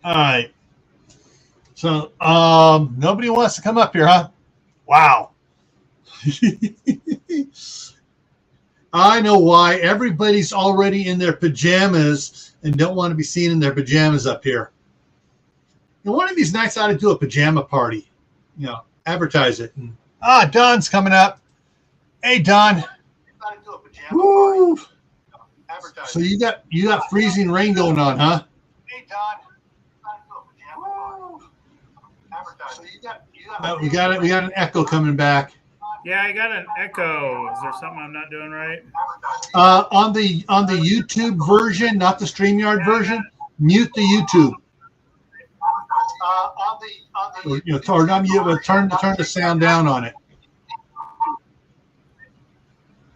All right. So nobody wants to come up here, huh? Wow. I know why. Everybody's already in their pajamas and don't want to be seen in their pajamas up here. And one of these nights I ought to do a pajama party. Advertise it. And, Don's coming up. Hey, Don. Woo. So you got freezing rain going on, huh? Hey, Don. We got it. We got an echo coming back. Yeah, I got an echo. Is there something I'm not doing right? On the YouTube version, not the StreamYard version, mute the YouTube. Or not mute, but turn the sound down on it.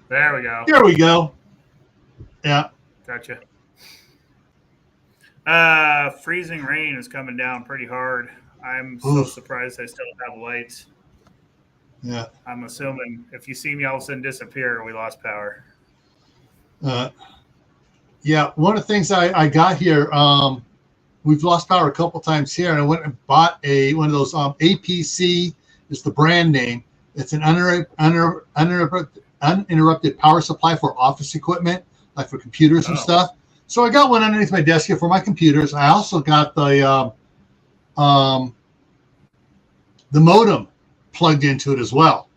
There we go. There we go. Yeah. Gotcha. Freezing rain is coming down pretty hard. I'm so surprised I still have lights. Yeah. I'm assuming if you see me all of a sudden disappear, we lost power. Yeah, one of the things I got here, we've lost power a couple times here, and I went and bought one of those APC is the brand name. It's an uninterrupted power supply for office equipment, like for computers and stuff. So I got one underneath my desk here for my computers. I also got the modem plugged into it as well.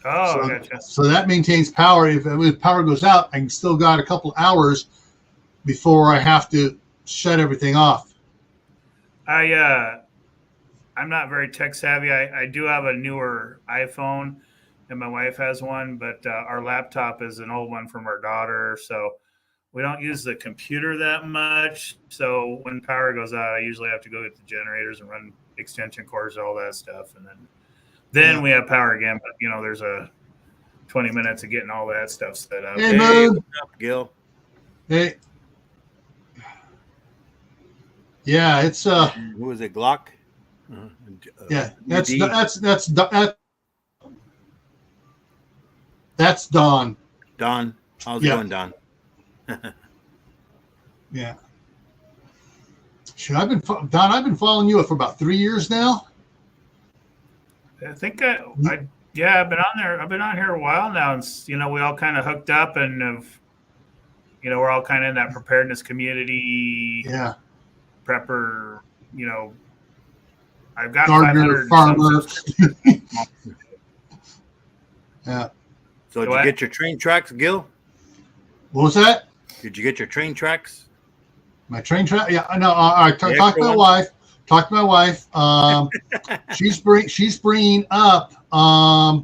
Oh, So, gotcha. so that maintains power. If power goes out, I can still got a couple hours before I have to shut everything off. I'm not very tech savvy. I do have a newer iPhone, and my wife has one, but our laptop is an old one from our daughter, so we don't use the computer that much. So when power goes out, I usually have to go get the generators and run extension cords and all that stuff, and then we have power again. But there's a 20 minutes of getting all that stuff set up. Hey, Hey, Moon. what's up, Gil? Hey. Yeah, it's Who is it? Glock? yeah, UD? that's Don. Don. How's it Yeah. going, Don? Yeah. Sure, I've been following you for about 3 years now. I think I've been on there. I've been on here a while now, and we all kind of hooked up, and we're all kind of in that preparedness community. Yeah. Prepper. I've got Gardener, 500 farmer. Yeah. So did you get your train tracks, Gil? What was that? Did you get your train tracks? My train track? Yeah, I know. I talked to my extra wife. She's bringing up a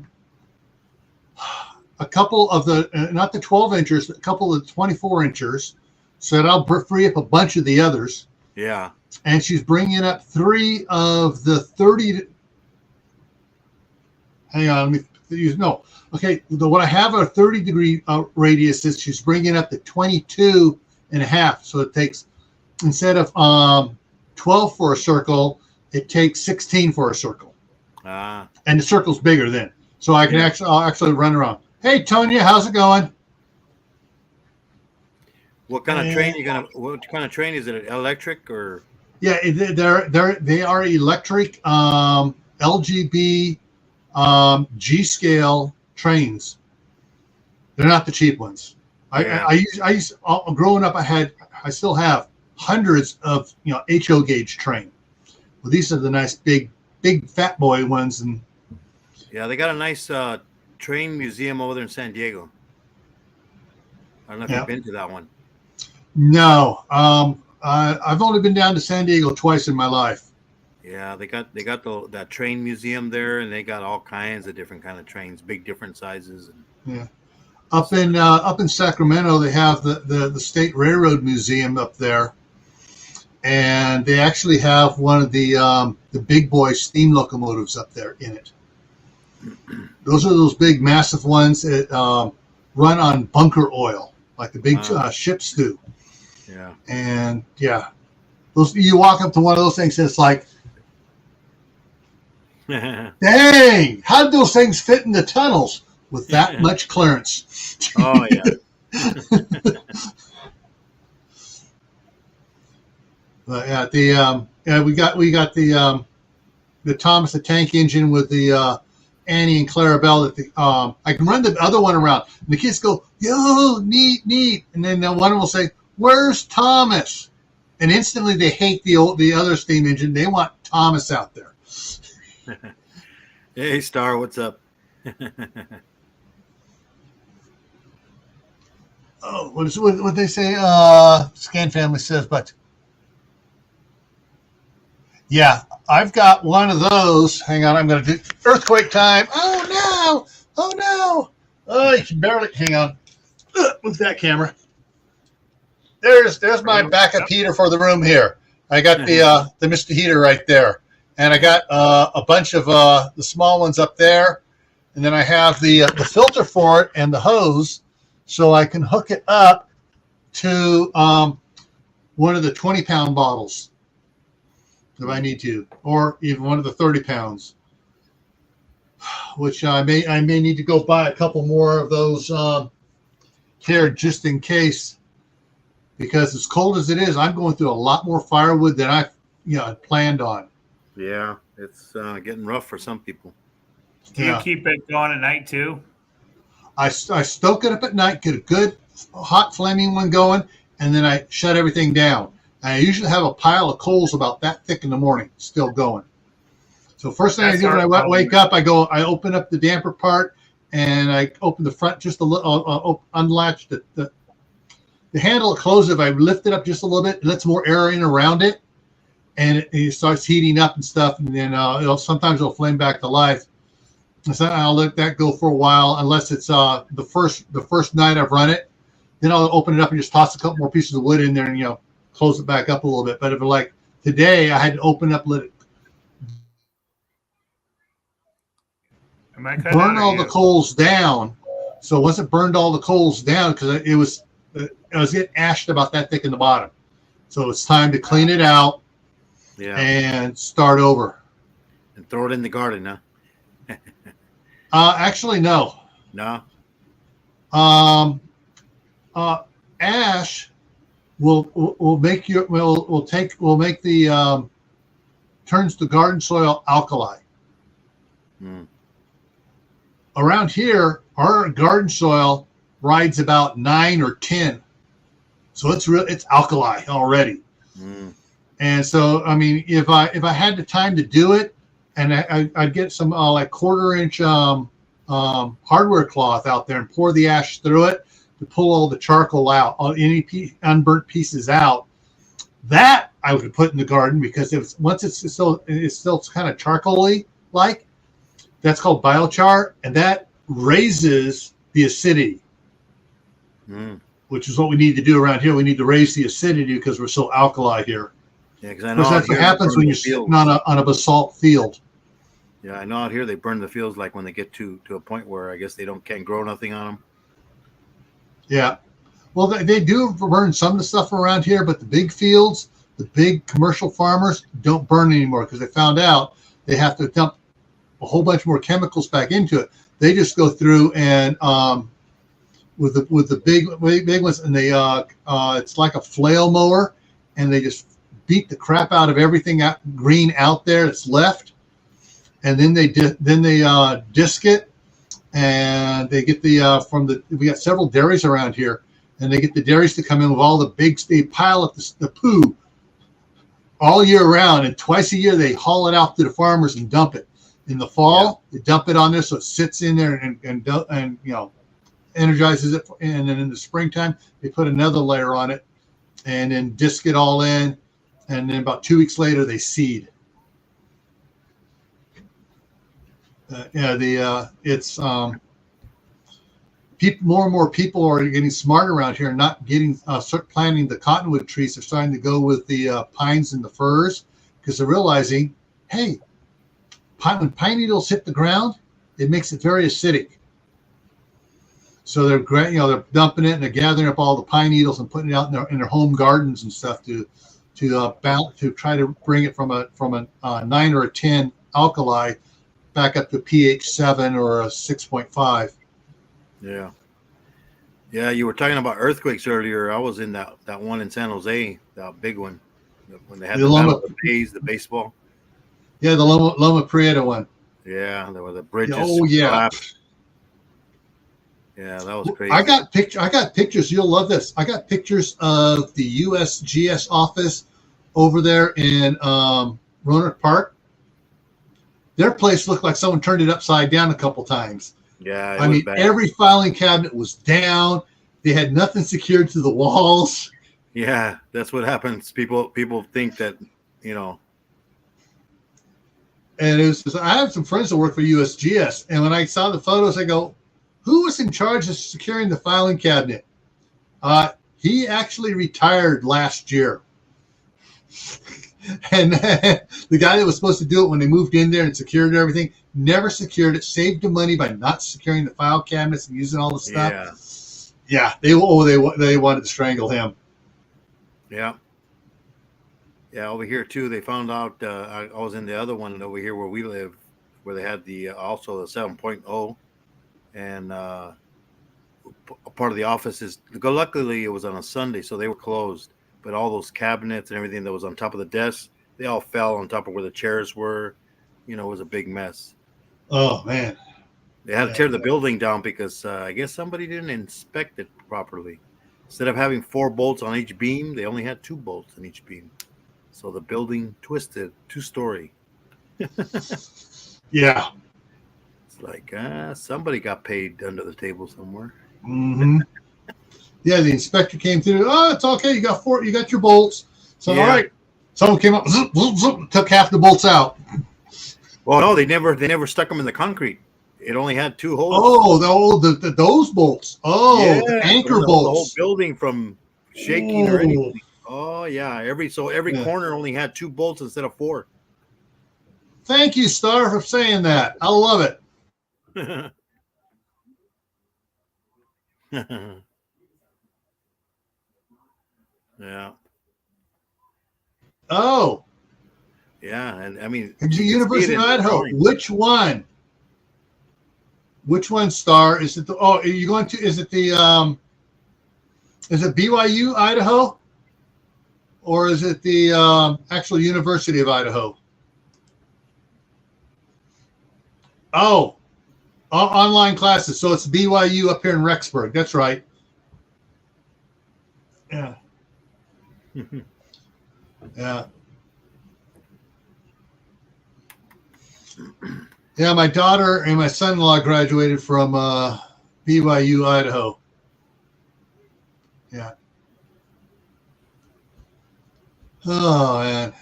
couple of the not the 12 inchers, a couple of the 24 inchers, so that I'll free up a bunch of the others. Yeah. And she's bringing up 3 of the 30. Hang on, let me use no. Okay, what I have a 30-degree radius is she's bringing up to 22 and a half. So it takes, instead of 12 for a circle, it takes 16 for a circle. And the circle's bigger then. So I can I'll actually run around. Hey, Tonya, how's it going? What kind of train what kind of train is it? Electric or? Yeah, they are electric LGB G-scale trains. They're not the cheap ones. I used growing up. I still have hundreds of HO gauge train. Well, these are the nice big fat boy ones, and yeah, they got a nice train museum over there in San Diego. I don't know if you've been to that one. No, I've only been down to San Diego twice in my life. Yeah, they got that train museum there, and they got all kinds of different kind of trains, big different sizes. Yeah, up in Sacramento, they have the State Railroad Museum up there, and they actually have one of the big boy steam locomotives up there in it. Those are those big, massive ones that run on bunker oil, like the big ships do. Yeah, and those you walk up to one of those things, and it's like, dang, how did those things fit in the tunnels with that much clearance? Oh yeah. But we got the Thomas the Tank Engine with the Annie and Clarabelle. That I can run the other one around, and the kids go, "Yo, neat," and then one of them will say, "Where's Thomas?" And instantly they hate the other steam engine. They want Thomas out there. Hey, Star, what's up? Oh, what they say? Scan Family says, but yeah, I've got one of those. Hang on, I'm going to do earthquake time. Oh no! Oh no! Oh, you can barely hang on. Move that camera. There's my backup heater for the room here. I got the Mr. Heater right there, and I got a bunch of the small ones up there, and then I have the filter for it and the hose, so I can hook it up to one of the 20-pound bottles if I need to, or even one of the 30 pounds. Which I may need to go buy a couple more of those here just in case. Because as cold as it is, I'm going through a lot more firewood than I planned on. Yeah, it's getting rough for some people. Do you keep it going at night too? I stoke it up at night, get a good hot flaming one going, and then I shut everything down. I usually have a pile of coals about that thick in the morning, still going. So first thing I do when I wake up, I open up the damper part, and I opened the front just a little, unlatched the handle, closed it. If I lift it up just a little bit, it lets more air in around it, and it starts heating up and stuff. And then sometimes it'll flame back to life. So I'll let that go for a while, unless it's the first night I've run it. Then I'll open it up and just toss a couple more pieces of wood in there and close it back up a little bit. But if like today, I had to open up, let it burn all the coals down. So once it burned all the coals down, because it was getting ashed about that thick in the bottom, so it's time to clean it out, and start over and throw it in the garden, huh? Actually, no. Ash will make the turns the garden soil alkali. Around here, our garden soil rides about 9 or 10, so it's alkali already. And so, I mean, if I had the time to do it, and I'd get some like 1/4-inch hardware cloth out there and pour the ash through it to pull all the charcoal out, any unburnt pieces out. That I would put in the garden, because once it's still kind of charcoaly like. That's called biochar, and that raises the acidity, which is what we need to do around here. We need to raise the acidity because we're so alkali here. Yeah, because I know that's what happens when you're sitting on a basalt field. Yeah, I know out here they burn the fields like when they get to a point where I guess they can't grow nothing on them. Yeah, well, they do burn some of the stuff around here, but the big fields, the big commercial farmers don't burn anymore, because they found out they have to dump a whole bunch more chemicals back into it. They just go through and with the big ones, and they it's like a flail mower, and they just beat the crap out of everything green out there that's left, and then they disc it, and they get we got several dairies around here, and they get the dairies to come in with all they pile up the poo all year round, and twice a year they haul it out to the farmers and dump it. In the fall, they dump it on there so it sits in there and energizes it. And then in the springtime, they put another layer on it and then disc it all in. And then about 2 weeks later, they seed. It's more and more people are getting smart around here and not start planting the cottonwood trees. They're starting to go with the pines and the firs, because they're realizing, hey, when pine needles hit the ground, it makes it very acidic. So they're dumping it, and they're gathering up all the pine needles and putting it out in their home gardens and stuff to try to bring it from a 9 or a 10 alkali back up to pH 7 or a 6.5. Yeah. Yeah, you were talking about earthquakes earlier. I was in that one in San Jose, that big one, when they had the baseball. Yeah, the Loma Prieta one. Yeah, there were the bridges. Oh yeah. Collapsed. Yeah, that was crazy. I got pictures. You'll love this. I got pictures of the USGS office over there in Roanoke Park. Their place looked like someone turned it upside down a couple times. Yeah, I mean, every filing cabinet was down. They had nothing secured to the walls. Yeah, that's what happens. People think that, And I have some friends that work for USGS, and when I saw the photos, I go, who was in charge of securing the filing cabinet? He actually retired last year. And the guy that was supposed to do it when they moved in there and secured everything never secured it, saved the money by not securing the file cabinets and using all the stuff. Yeah, they wanted to strangle him. Yeah. Yeah, over here too, they found out, I was in the other one over here where we live, where they had also the 7.0, and a part of the offices, luckily it was on a Sunday, so they were closed, but all those cabinets and everything that was on top of the desk, they all fell on top of where the chairs were. It was a big mess. Oh, man. They had to tear the building down because I guess somebody didn't inspect it properly. Instead of having 4 bolts on each beam, they only had 2 bolts on each beam. So the building twisted, 2-story. Yeah. like, somebody got paid under the table somewhere. Mm-hmm. Yeah, the inspector came through. Oh, it's okay. You got your bolts. So, all right. Someone came up, zoop, zoop, zoop, took half the bolts out. Well, no, they never stuck them in the concrete. It only had 2 holes. Oh, those bolts. Oh, yeah, the anchor the bolts. whole building from shaking or anything. Oh yeah, every corner only had 2 bolts instead of 4. Thank you, Star, for saying that. I love it. Yeah. Oh. Yeah, and I mean, The University of Idaho. Which one? Which one, Star? Is it are you going to, is it BYU Idaho? Or is it the actual University of Idaho? Oh, online classes. So it's BYU up here in Rexburg. That's right. Yeah. Yeah. Yeah, my daughter and my son-in-law graduated from BYU Idaho. Yeah. Oh man.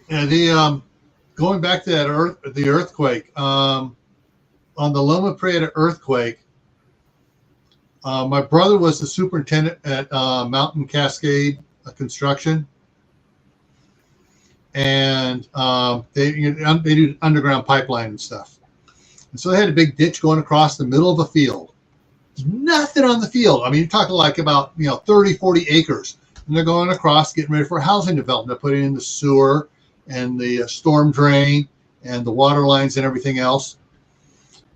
Yeah, the going back to that the earthquake, on the Loma Prieta earthquake, my brother was the superintendent at Mountain Cascade Construction, and they do underground pipeline and stuff. And so they had a big ditch going across the middle of a field. There's nothing on the field. I mean, you're talking like about 30, 40 acres. And they're going across, getting ready for housing development. They're putting in the sewer and the storm drain and the water lines and everything else.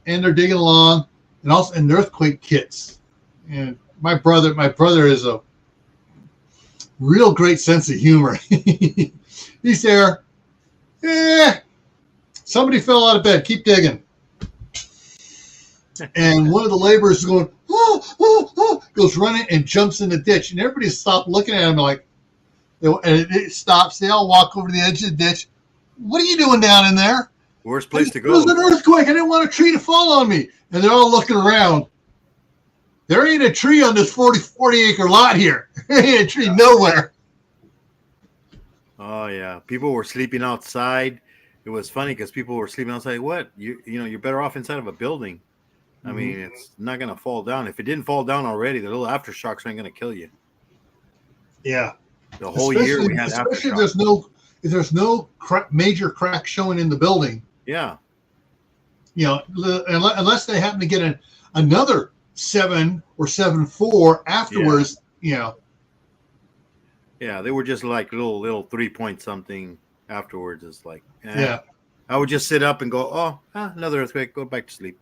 And they're digging along, and also and the earthquake kits. And my brother is a real great sense of humor. He's there. Somebody fell out of bed. Keep digging. And one of the laborers is going, goes running and jumps in the ditch. And everybody stopped looking at him like, and it stops. They all walk over to the edge of the ditch. What are you doing down in there? Worst place to go. It was an earthquake. I didn't want a tree to fall on me. And they're all looking around. There ain't a tree on this 40 acre lot here. There ain't a tree nowhere. Oh yeah, people were sleeping outside. It was funny because people were sleeping outside. What you're better off inside of a building. I mean, it's not going to fall down. If it didn't fall down already, the little aftershocks ain't going to kill you. Yeah. The whole year we had aftershocks. Especially if there's no major crack showing in the building. Yeah. Unless they happen to get another 7 or 7.4 afterwards, Yeah, they were just like little 3-point something afterwards. It's like, yeah. I would just sit up and go, another earthquake, go back to sleep.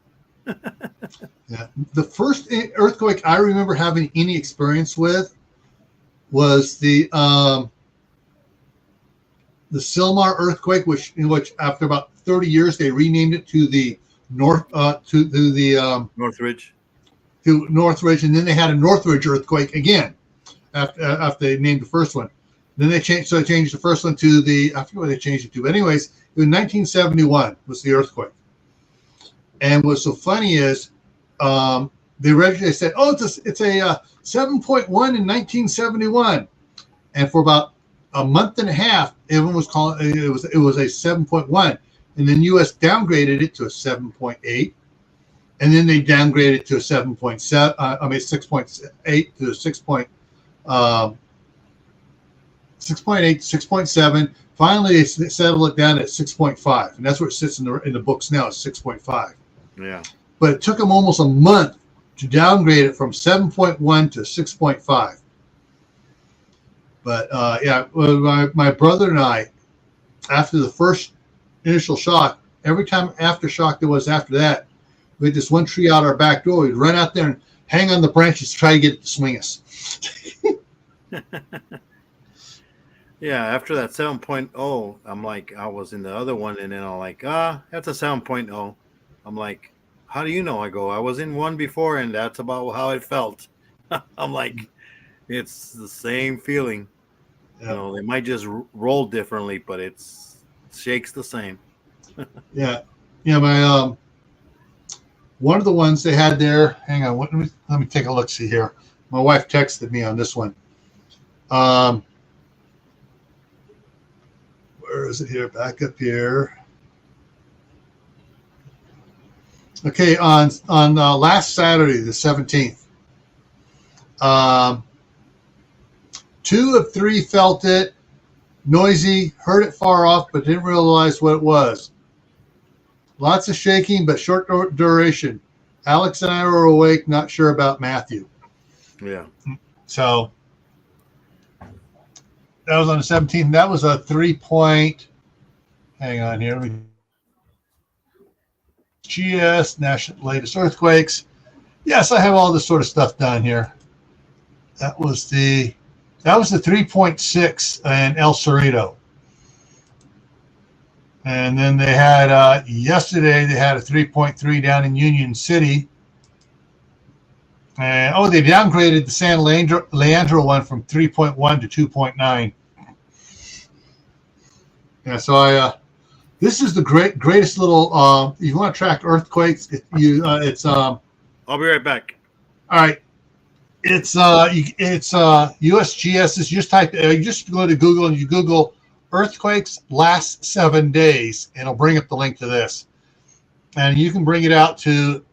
Yeah. The first earthquake I remember having any experience with was the Sylmar earthquake, in which after about 30 years they renamed it to the Northridge. To Northridge, and then they had a Northridge earthquake again after they named the first one. Then they changed the first one to I forget what they changed it to. But anyways, it was 1971 was the earthquake. And what's so funny is they said, it's a 7.1 in 1971, and for about a month and a half, everyone was calling it was a 7.1, and then U.S. downgraded it to a 7.8, and then they downgraded it to a 7.7. 6.8 to 6.8, 6.7. Finally, they settled it down at 6.5, and that's where it sits in the books now. It's 6.5. Yeah. But it took them almost a month to downgrade it from 7.1 to 6.5. But my brother and I, after the first initial shock, every time aftershock there was after that, we had this one tree out our back door. We'd run out there and hang on the branches to try to get it to swing us. Yeah, after that 7.0, I'm like, I was in the other one, and then I'm like, that's a 7.0. I'm like, how do you know? I go, I was in one before, and that's about how it felt. I'm like, it's the same feeling. Yeah. They might just roll differently, but it shakes the same. Yeah. Yeah. My one of the ones they had there. Hang on. Let me take a look. See here. My wife texted me on this one. Where is it here? Back up here. Okay. On last Saturday, the 17th. 2 of 3 felt it. Noisy. Heard it far off, but didn't realize what it was. Lots of shaking, but short duration. Alex and I were awake, not sure about Matthew. Yeah. So that was on the 17th. That was a 3-point. Hang on here. GS, national latest earthquakes. Yes, I have all this sort of stuff down here. That was the 3.6 in El Cerrito. And then they had yesterday they had a 3.3 down in Union City. And they downgraded the San Leandro one from 3.1 to 2.9. Yeah, so this is the greatest little. If you want to track earthquakes, it's. I'll be right back. All right, it's USGS. Just type. You just go to Google and you Google earthquakes last 7 days, and it'll bring up the link to this, and you can bring it out to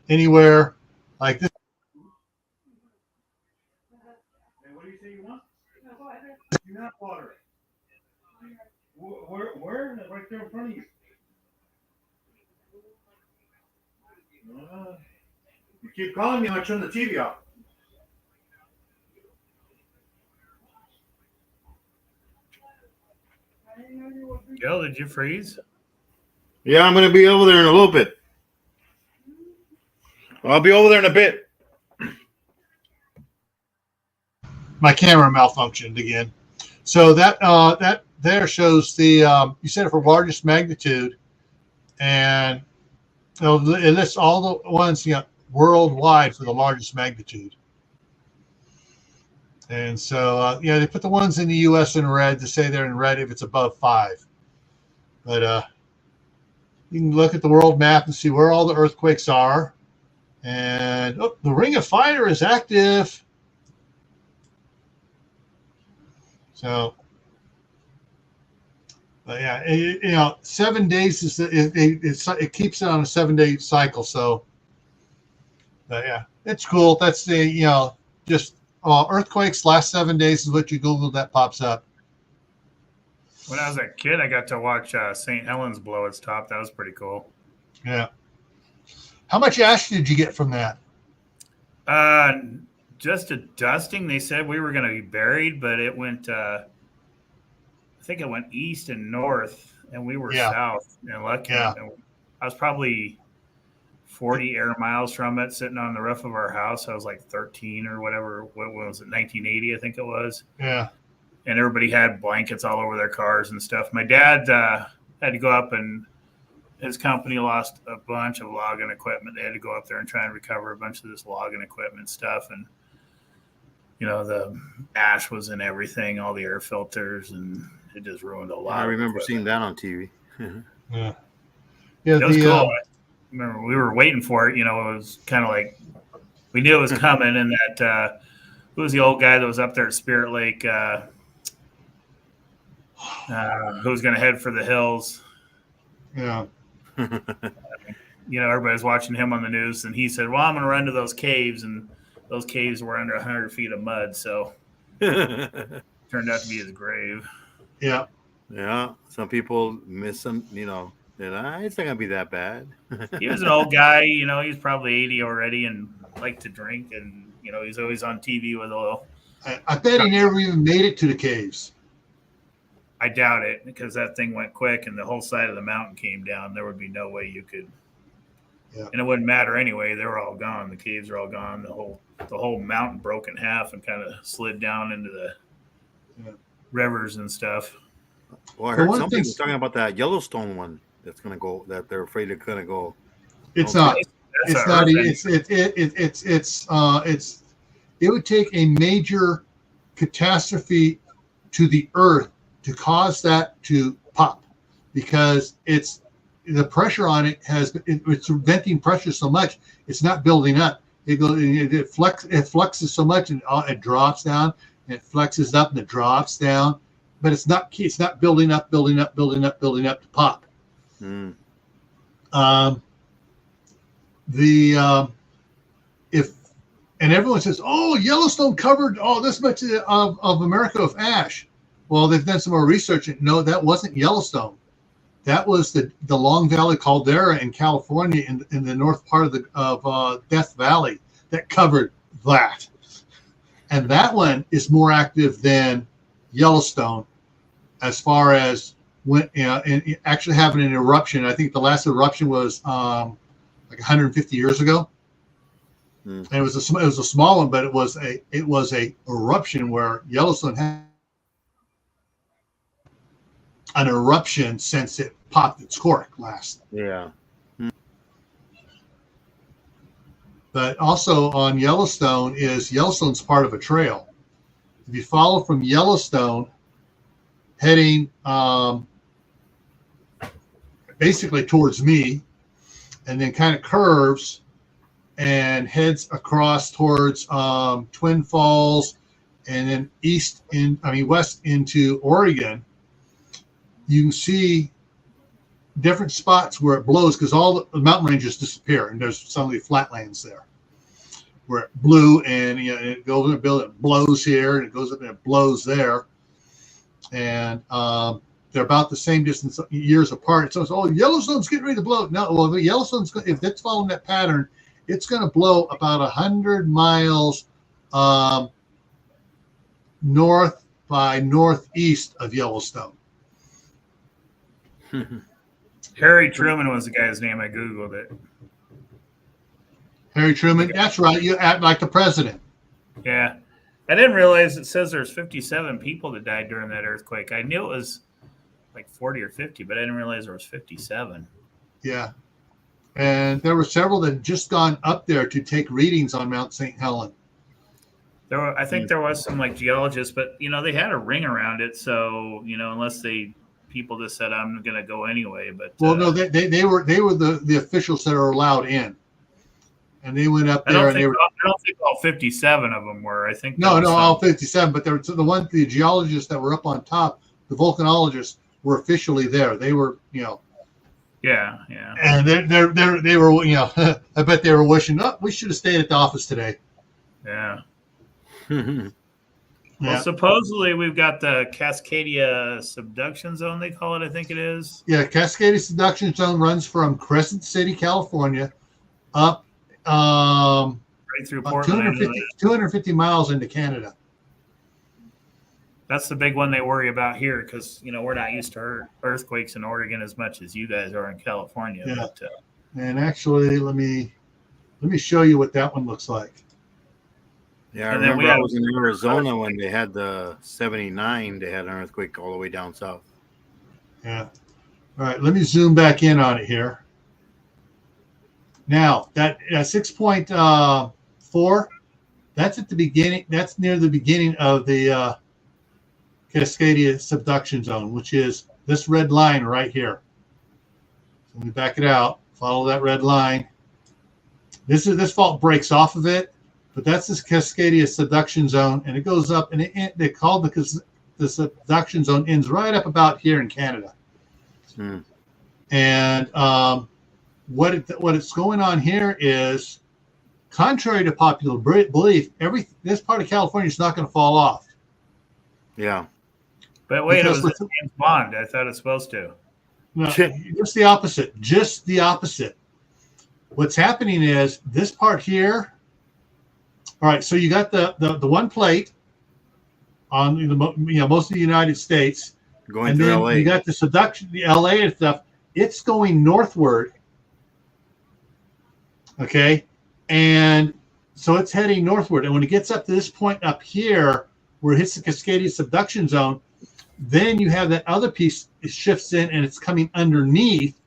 anywhere like this. Hey, what do you say you want? You want water? Where? Right there in front of you. You keep calling me, I'm gonna turn the TV off. Gil, did you freeze? Yeah, I'm going to be over there in a little bit. I'll be over there in a bit. My camera malfunctioned again. So that there shows the you set it for largest magnitude, and it lists all the ones worldwide for the largest magnitude. And so they put the ones in the U.S. in red to say they're in red if it's above 5. But you can look at the world map and see where all the earthquakes are. And the Ring of Fire is active. So, but 7 days is it keeps it on a 7-day cycle. So, but yeah, it's cool. That's the just earthquakes last 7 days is what you Google that pops up. When I was a kid, I got to watch St. Helens blow its top. That was pretty cool. Yeah. How much ash did you get from that? Just a dusting. They said we were going to be buried, but it went. I think it went east and north, and we were south. And lucky, I was probably 40 air miles from it, sitting on the roof of our house. I was like 13 or whatever. What was it? 1980, I think it was. Yeah. And everybody had blankets all over their cars and stuff. My dad had to go up, and his company lost a bunch of logging equipment. They had to go up there and try and recover a bunch of this logging equipment stuff. And, the ash was in everything, all the air filters, and it just ruined a lot. I remember seeing that on TV. Yeah. It was cool. I remember we were waiting for it. It was kind of like we knew it was coming, and that who was the old guy that was up there at Spirit Lake who was going to head for the hills. Yeah. Everybody's watching him on the news, and he said, well, I'm going to run to those caves, and those caves were under 100 feet of mud, so turned out to be his grave. Yeah. Yeah. Some people miss him, it's not going to be that bad. He was an old guy, he's probably 80 already and liked to drink, and, he's always on TV with a little. I bet he never even made it to the caves. I doubt it, because that thing went quick and the whole side of the mountain came down. There would be no way you could. Yeah. And it wouldn't matter anyway. They were all gone. The caves are all gone. The whole mountain broke in half and kind of slid down into the rivers and stuff. Well, I heard some people talking about that Yellowstone one that's going to go, that they're afraid it's going to go. It's not. It's not. It would take a major catastrophe to the earth to cause that to pop, because it's the pressure on it it's venting pressure so much, it's not building up. It fluxes so much, and it drops down, and it flexes up, and it drops down, but it's not building up to pop. Mm. And everyone says, "Oh, Yellowstone covered this much of America with ash." Well, they've done some more research, and no, that wasn't Yellowstone. That was the Long Valley caldera in California, in the north part of Death Valley, that covered that. And that one is more active than Yellowstone, as far as when and actually having an eruption. I think the last eruption was like 150 years ago. And it was a small one, but it was a eruption, where Yellowstone had an eruption since it popped its cork last. Yeah. But also on Yellowstone's part of a trail. If you follow from Yellowstone, heading basically towards me, and then kind of curves and heads across towards Twin Falls, and then west into Oregon, you can see different spots where it blows, because all the mountain ranges disappear, and there's some of the flatlands there where it blew, and it goes in a building, it blows here, and it goes up and it blows there, and they're about the same distance years apart. So it's, Yellowstone's getting ready to blow. No, well, Yellowstone's, if it's following that pattern, it's going to blow about 100 miles north by northeast of Yellowstone. Harry Truman was the guy's name. I Googled it. Harry Truman, that's right. You act like the president. Yeah. I didn't realize it says there's 57 people that died during that earthquake. I knew it was like 40 or 50, but I didn't realize there was 57. Yeah. And there were several that had just gone up there to take readings on Mount St. Helen. I think there was some like geologists, but they had a ring around it, so unless people just said I'm going to go anyway. But no, they were the officials that are allowed in, and they went up there. I don't think all 57 of them were. I think all 57, but there were the geologists that were up on top, the volcanologists, were officially there. They were Yeah. And they were I bet they were wishing, we should have stayed at the office today. Yeah. Well, supposedly we've got the Cascadia subduction zone, they call it, I think it is. Yeah, Cascadia subduction zone runs from Crescent City, California, up right through Portland. 250 miles into Canada. That's the big one they worry about here, because we're not used to earthquakes in Oregon as much as you guys are in California. Yeah. But, and actually, let me show you what that one looks like. Yeah, I remember I was in Arizona when they had the 79. They had an earthquake all the way down south. Yeah. All right, let me zoom back in on it here. Now, that 6.4, that's at the beginning. That's near the beginning of the Cascadia subduction zone, which is this red line right here. So let me back it out. Follow that red line. This fault breaks off of it, but that's this Cascadia subduction zone, and it goes up, and they call the subduction zone ends right up about here in Canada. And what's going on here is, contrary to popular belief, this part of California is not going to fall off. Yeah. But wait, because it was James Bond. I thought it's supposed to. No, just the opposite. Just the opposite. What's happening is this part here. All right, so you got the one plate on most of the United States, going through LA. You got the subduction, the LA and stuff. It's going northward. Okay, and so it's heading northward, and when it gets up to this point up here, where it hits the Cascadia subduction zone, then you have that other piece, it shifts in, and it's coming underneath,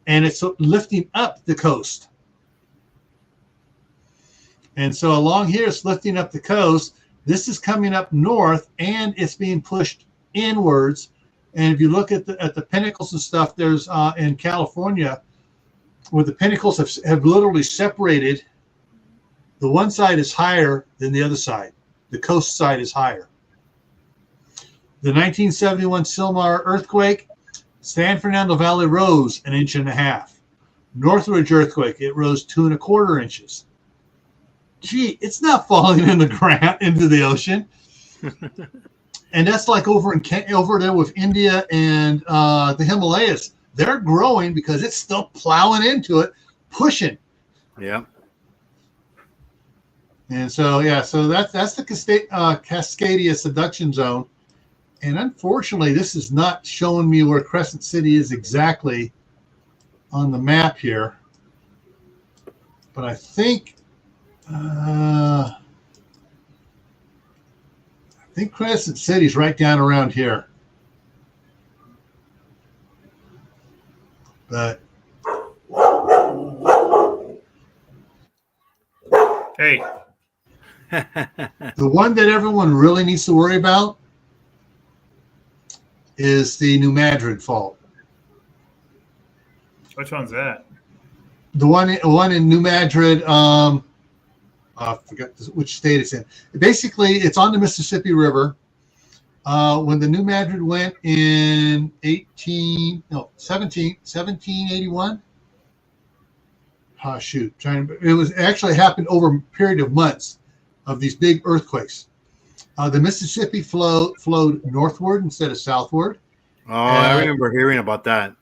and it's lifting up the coast. And so along here, it's lifting up the coast. This is coming up north, and it's being pushed inwards And if you look at the pinnacles and stuff, there's in California where the pinnacles have literally separated. The one side is higher than the other side. The coast side is higher. The 1971 Sylmar earthquake, San Fernando Valley rose 1.5 inches. Northridge earthquake, it rose 2.25 inches. Gee, it's not falling in the ground into the ocean. And that's like over there with India and the Himalayas. They're growing because it's still plowing into it, pushing. Yeah. And so, yeah, so that's the Cascadia subduction zone. And unfortunately, this is not showing me where Crescent City is exactly on the map here. But I think Crescent City's right down around here. But Hey, the one that everyone really needs to worry about is the New Madrid fault. which one's that? The one in New Madrid, I forgot which state it's in. Basically, it's on the Mississippi River. When the New Madrid went in 1781. Oh, shoot. It was actually happened over a period of months of these big earthquakes. The Mississippi flowed northward instead of southward. Oh, I remember hearing about that.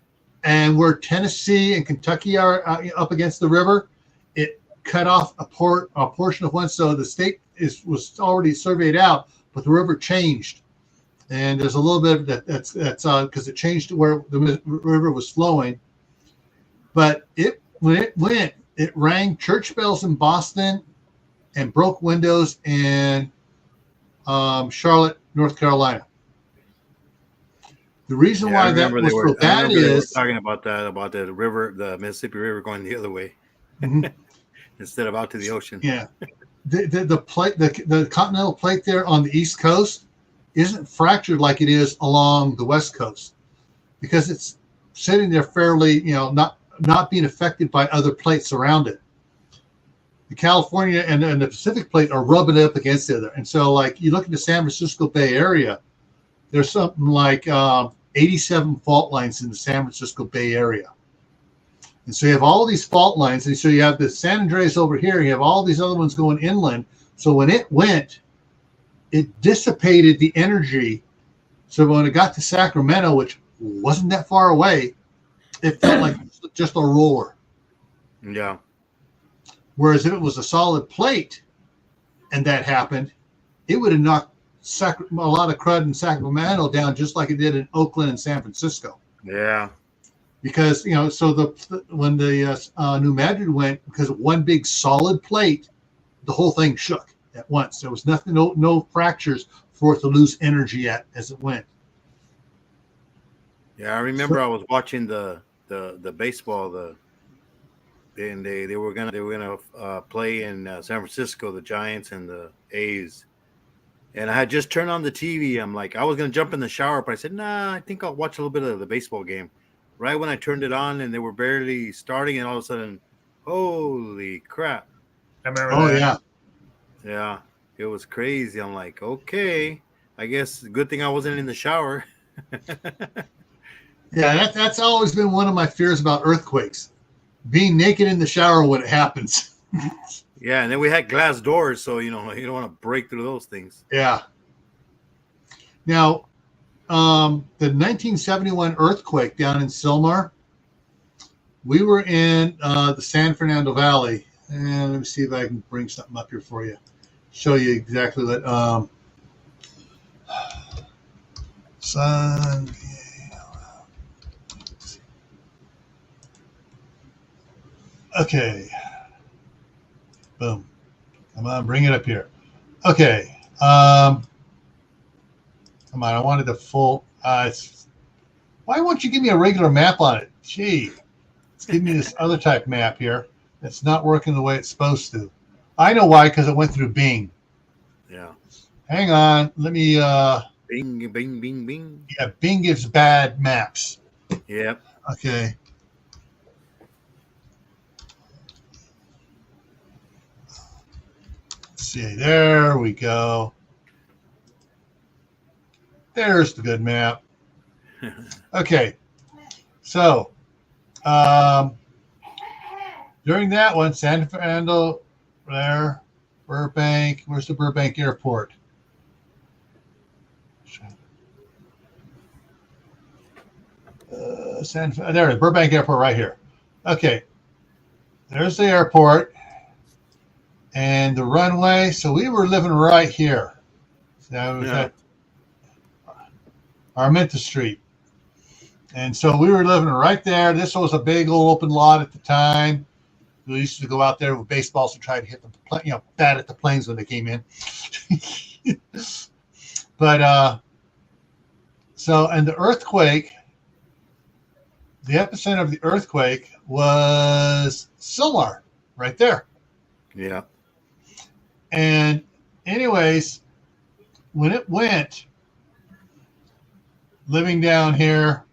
And where Tennessee and Kentucky are up against the river, it cut off a portion of one. So the state was already surveyed out, but the river changed. And there's a little bit of that's because it changed to where the river was flowing. But when it rang church bells in Boston and broke windows in Charlotte, North Carolina. The reason why that was so bad is talking about the river, the Mississippi River going the other way instead of out to the ocean. Yeah, the continental plate there on the East Coast isn't fractured like it is along the West Coast because it's sitting there fairly, not being affected by other plates around it. The California and the Pacific plate are rubbing up against each other. And so, like, you look at the San Francisco Bay Area, there's something like 87 fault lines in the San Francisco Bay Area. And so you have all these fault lines. And so you have the San Andreas over here. You have all these other ones going inland. So when it went, it dissipated the energy. So when it got to Sacramento, which wasn't that far away, it felt like just a roar. Yeah. Whereas if it was a solid plate and that happened, it would have knocked a lot of crud in Sacramento down just like it did in Oakland and San Francisco. Yeah. Because, so when the New Madrid went, because of one big solid plate, the whole thing shook at once. There was nothing, no fractures for it to lose energy as it went. Yeah, I remember I was watching the baseball, and they were gonna play in San Francisco, the Giants and the A's. And I had just turned on the TV. I'm like, I was gonna jump in the shower, but I said, nah, I think I'll watch a little bit of the baseball game. Right when I turned it on, and they were barely starting, and all of a sudden, holy crap! I remember Oh, that. Yeah, it was crazy. I'm like, okay, I guess good thing I wasn't in the shower. Yeah, that's always been one of my fears about earthquakes, being naked in the shower when it happens. Yeah, and then we had glass doors, so you don't want to break through those things. Yeah. Now, the 1971 earthquake down in Sylmar, we were in the San Fernando Valley, and let me see if I can bring something up here for you, show you exactly what. Sun. Okay. Boom. Come on, bring it up here. Okay. Come on, I wanted the full. Why won't you give me a regular map on it? Gee, it's giving me this other type map here. It's not working the way it's supposed to. I know why, because it went through Bing. Yeah. Hang on. Let me. Bing, bing, bing, bing. Yeah, Bing gives bad maps. Yep. Okay. Let's see, there we go. There's the good map. Okay. So, during that one, San Fernando, there, Burbank. Where's the Burbank Airport? There it is, Burbank Airport right here. Okay. There's the airport and the runway. So we were living right here. So that was at Arminta Street. And so we were living right there. This was a big old open lot at the time. We used to go out there with baseballs to try to hit the, bat at the planes when they came in. But and the earthquake, the epicenter of the earthquake was Silmar, right there. Yeah. And anyways, when it went, living down here,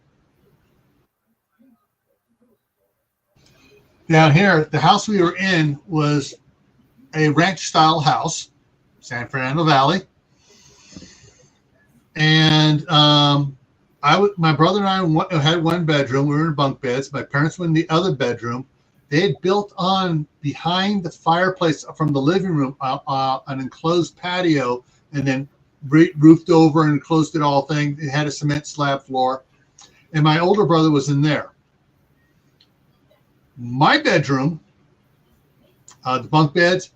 the house we were in was a ranch-style house, San Fernando Valley. And my brother and I had one bedroom. We were in bunk beds. My parents were in the other bedroom. They had built on behind the fireplace from the living room an enclosed patio, and then roofed over and closed it all thing. It had a cement slab floor. And my older brother was in there. My bedroom, the bunk beds.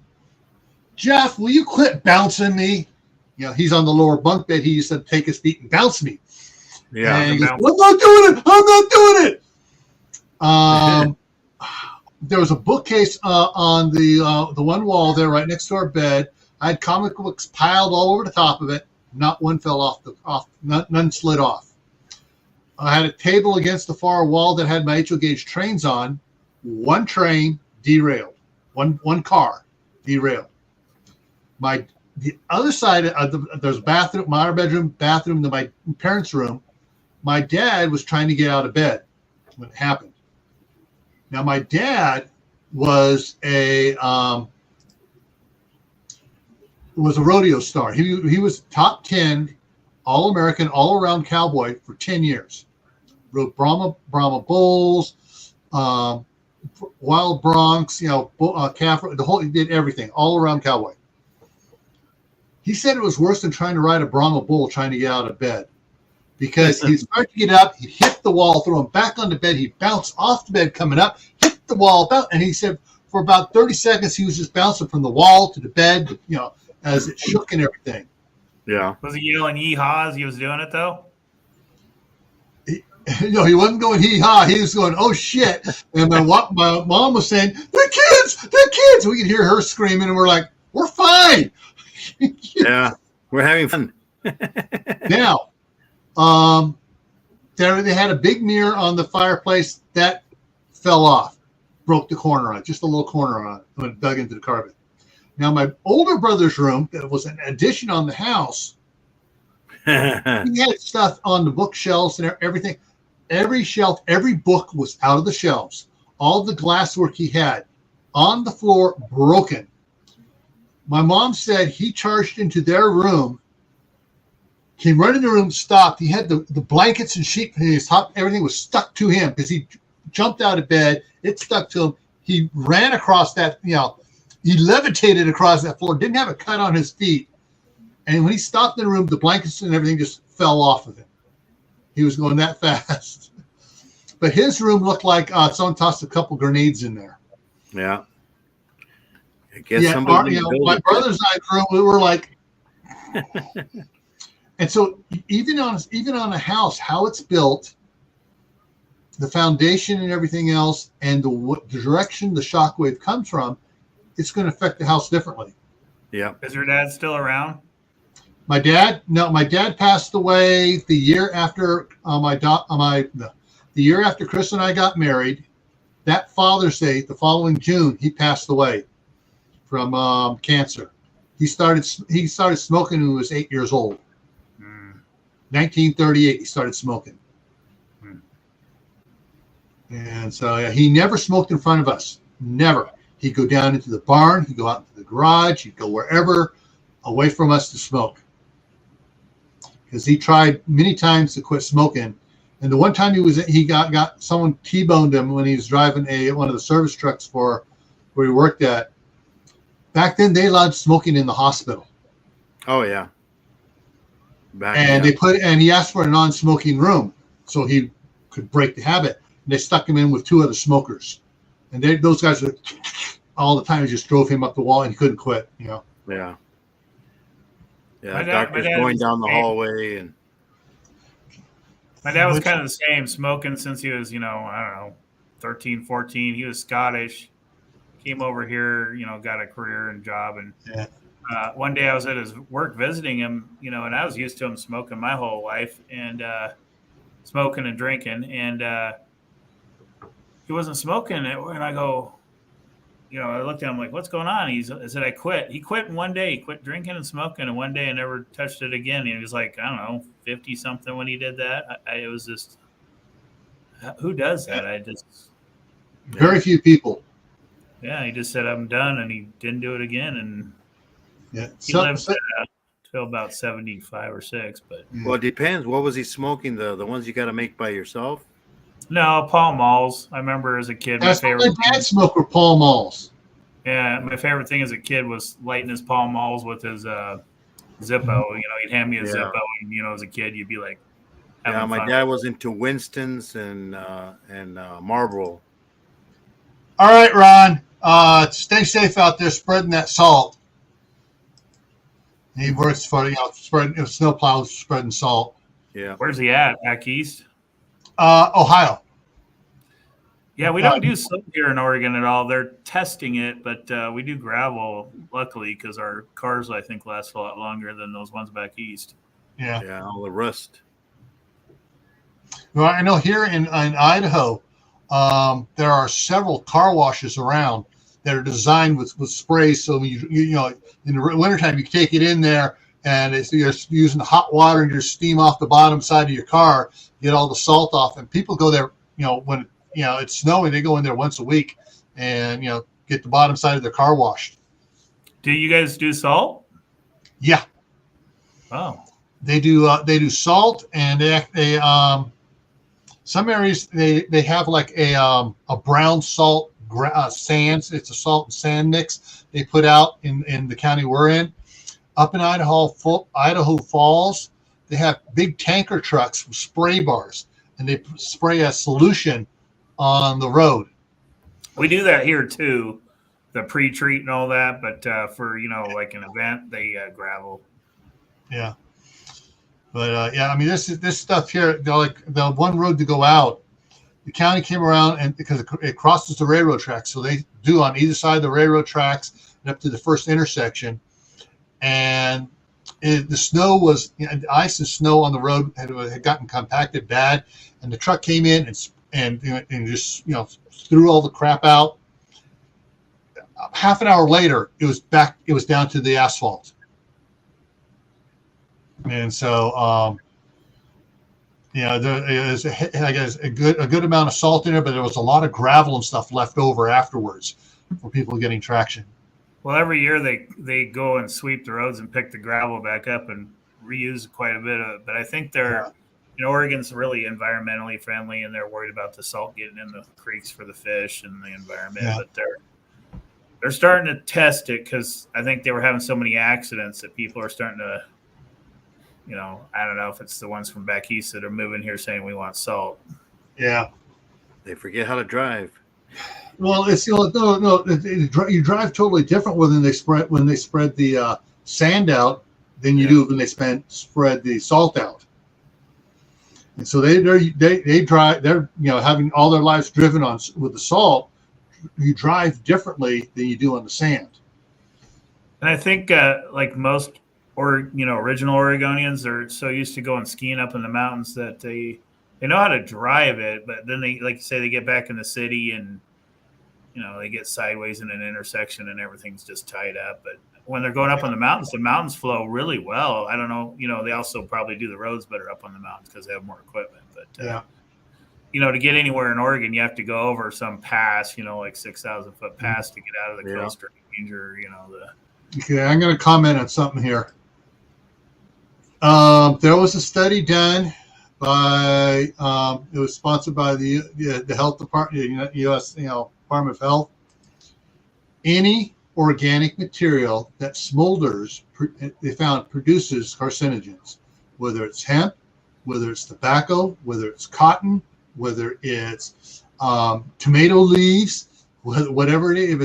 Jeff, will you quit bouncing me? He's on the lower bunk bed. He used to take his feet and bounce me. Yeah. And he goes, I'm not doing it. I'm not doing it. There was a bookcase on the one wall there right next to our bed. I had comic books piled all over the top of it. Not one fell off. None slid off. I had a table against the far wall that had my HO gauge trains on. One train derailed. One car derailed. The other side there's a bathroom, my bedroom, bathroom, to my parents' room. My dad was trying to get out of bed when it happened. Now my dad was a rodeo star. He was top 10 All-American, all-around cowboy for 10 years. Rode Brahma bulls, wild broncs, calf, he did everything, all-around cowboy. He said it was worse than trying to ride a Brahma bull trying to get out of bed, because he'd start to get up, he'd hit the wall, throw him back on the bed, he'd bounce off the bed coming up, hit the wall, and he said for about 30 seconds he was just bouncing from the wall to the bed, as it shook and everything. Yeah. Was he yelling yeehaw as he was doing it though? He wasn't going hee-haw. He was going, oh, shit. And my mom was saying, the kids. We could hear her screaming, and we're like, we're fine. Yeah, we're having fun. Now, they had a big mirror on the fireplace that fell off, broke the corner on it, just a little corner on it when it dug into the carpet. Now, my older brother's room, that was an addition on the house, he had stuff on the bookshelves and everything. Every shelf, every book was out of the shelves. All the glasswork he had on the floor, broken. My mom said he charged into their room, came right in the room, stopped. He had the blankets and sheet, his top, everything was stuck to him because he jumped out of bed. It stuck to him. He ran across that, he levitated across that floor, didn't have a cut on his feet. And when he stopped in the room, the blankets and everything just fell off of him. He was going that fast. But his room looked like someone tossed a couple grenades in there. Yeah. I guess somebody my brother's and I's room, we were like, and so even on a house, how it's built, the foundation and everything else, and the direction the shockwave comes from, it's going to affect the house differently. Yeah. Is your dad still around? My dad passed away the year after the year after Chris and I got married. That Father's Day, the following June, he passed away from cancer. He started smoking when he was 8 years old. 1938, he started smoking. And so he never smoked in front of us. Never. He'd go down into the barn. He'd go out into the garage. He'd go wherever away from us to smoke. Because he tried many times to quit smoking. And the one time he got someone T-boned him when he was driving one of the service trucks for where he worked at. Back then, they allowed smoking in the hospital. Oh yeah. He asked for a non-smoking room so he could break the habit. And they stuck him in with two other smokers, and those guys were all the time. Just drove him up the wall, and he couldn't quit. Yeah. Yeah. My Doctors dad going was down the the same. hallway, and My dad was kind of the same, smoking since he was, I don't know, 13, 14. He was Scottish. Came over here, got a career and job. And one day I was at his work visiting him, and I was used to him smoking my whole life and smoking and drinking. And he wasn't smoking. And I go, I looked at him like, what's going on? I said, I quit. He quit in one day. He quit drinking and smoking in one day and never touched it again. He was like, I don't know, 50 something when he did that. It was just, who does that? Very few people. Yeah, he just said, I'm done. And he didn't do it again. And he lived till about 75 or 6. But well, it depends. What was he smoking? The ones you got to make by yourself? No, Pall Malls. I remember as a kid, my dad smoked were Pall Malls. Yeah, my favorite thing as a kid was lighting his Pall Malls with his Zippo. He'd hand me a Zippo, and as a kid, you'd be like, yeah. My dad was into Winston's and Marlboro. All right, Ron. Stay safe out there, spreading that salt. He works for spreading snowplows, spreading salt. Yeah. Where's he at? Back east. Ohio. Yeah, we don't do salt here in Oregon at all. They're testing it, but we do gravel, luckily, because our cars, I think, last a lot longer than those ones back east. Yeah. Yeah, all the rust. Well, I know here in Idaho, there are several car washes around that are designed with sprays. So in the wintertime, you can take it in there, and you're using the hot water and just steam off the bottom side of your car, get all the salt off. And people go there, when it's snowing, they go in there once a week and get the bottom side of their car washed. Do you guys do salt? Yeah. Oh. They do salt, and they some areas they have like a brown salt sands. It's a salt and sand mix they put out in the county we're in. Up in Idaho Falls, they have big tanker trucks with spray bars, and they spray a solution on the road. We do that here too, the pre-treat and all that. But for like an event, they gravel. Yeah. But I mean, this stuff here, like the one road to go out, the county came around, and because it crosses the railroad tracks, so they do on either side of the railroad tracks and up to the first intersection. And the snow was, the ice and snow on the road had gotten compacted bad, and the truck came in and just threw all the crap out. Half an hour later, it was back. It was down to the asphalt. And so, there is a good amount of salt in there, but there was a lot of gravel and stuff left over afterwards for people getting traction. Well, every year they go and sweep the roads and pick the gravel back up and reuse quite a bit of it. But I think Oregon's really environmentally friendly, and they're worried about the salt getting in the creeks for the fish and the environment. Yeah. But they're starting to test it because I think they were having so many accidents that people are starting to. I don't know if it's the ones from back east that are moving here saying we want salt. Yeah. They forget how to drive. Well, it's no. You drive totally different when they spread the sand out than you do when they spread the salt out. And so they drive. They're having all their lives driven on with the salt. You drive differently than you do on the sand. And I think like most original Oregonians are so used to going skiing up in the mountains that they know how to drive it, but then they, like you say, they get back in the city and they get sideways in an intersection and everything's just tied up. But when they're going up on the mountains flow really well. I don't know. They also probably do the roads better up on the mountains because they have more equipment. But to get anywhere in Oregon, you have to go over some pass. Like 6,000-foot pass to get out of the coast range, or Okay, I'm going to comment on something here. There was a study done by it was sponsored by the health department, U.S. Department of Health. Any organic material that smolders, they found produces carcinogens, whether it's hemp, whether it's tobacco, whether it's cotton, whether it's tomato leaves, whatever it is. If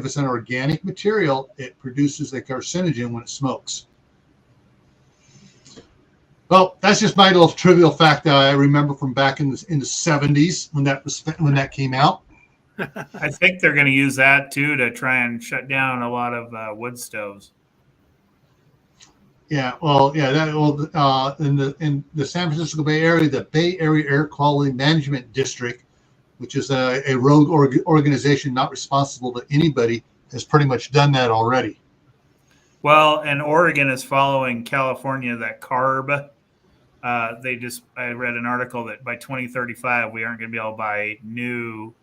it's an organic material, it produces a carcinogen when it smokes. Well, that's just my little trivial fact that I remember from back in the 70s when that came out. I think they're going to use that too to try and shut down a lot of wood stoves. Yeah, well, in the San Francisco Bay Area, the Bay Area Air Quality Management District, which is a rogue organization not responsible to anybody, has pretty much done that already. Well, and Oregon is following California, that CARB. I read an article that by 2035 we aren't going to be able to buy new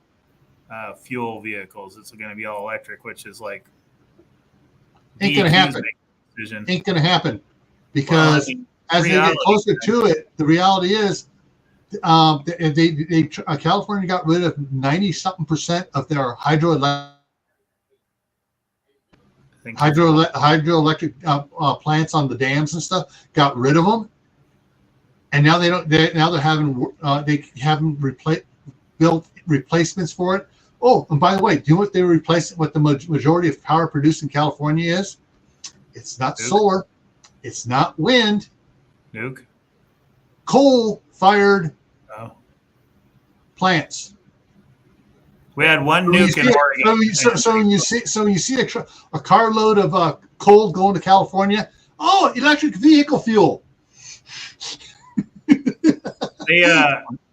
fuel vehicles. It's going to be all electric, which is like ain't going to happen. Ain't going to happen because as they get closer to it, the reality is California got rid of 90-something% of their hydroelectric plants on the dams and stuff. Got rid of them, and now they haven't built replacements for it. Oh, and by the way, do you know what they replace? What the majority of power produced in California is? It's not solar. It's not wind. Nuke. Coal-fired plants. We had one nuke in Oregon. So when you see a carload of coal going to California, electric vehicle fuel.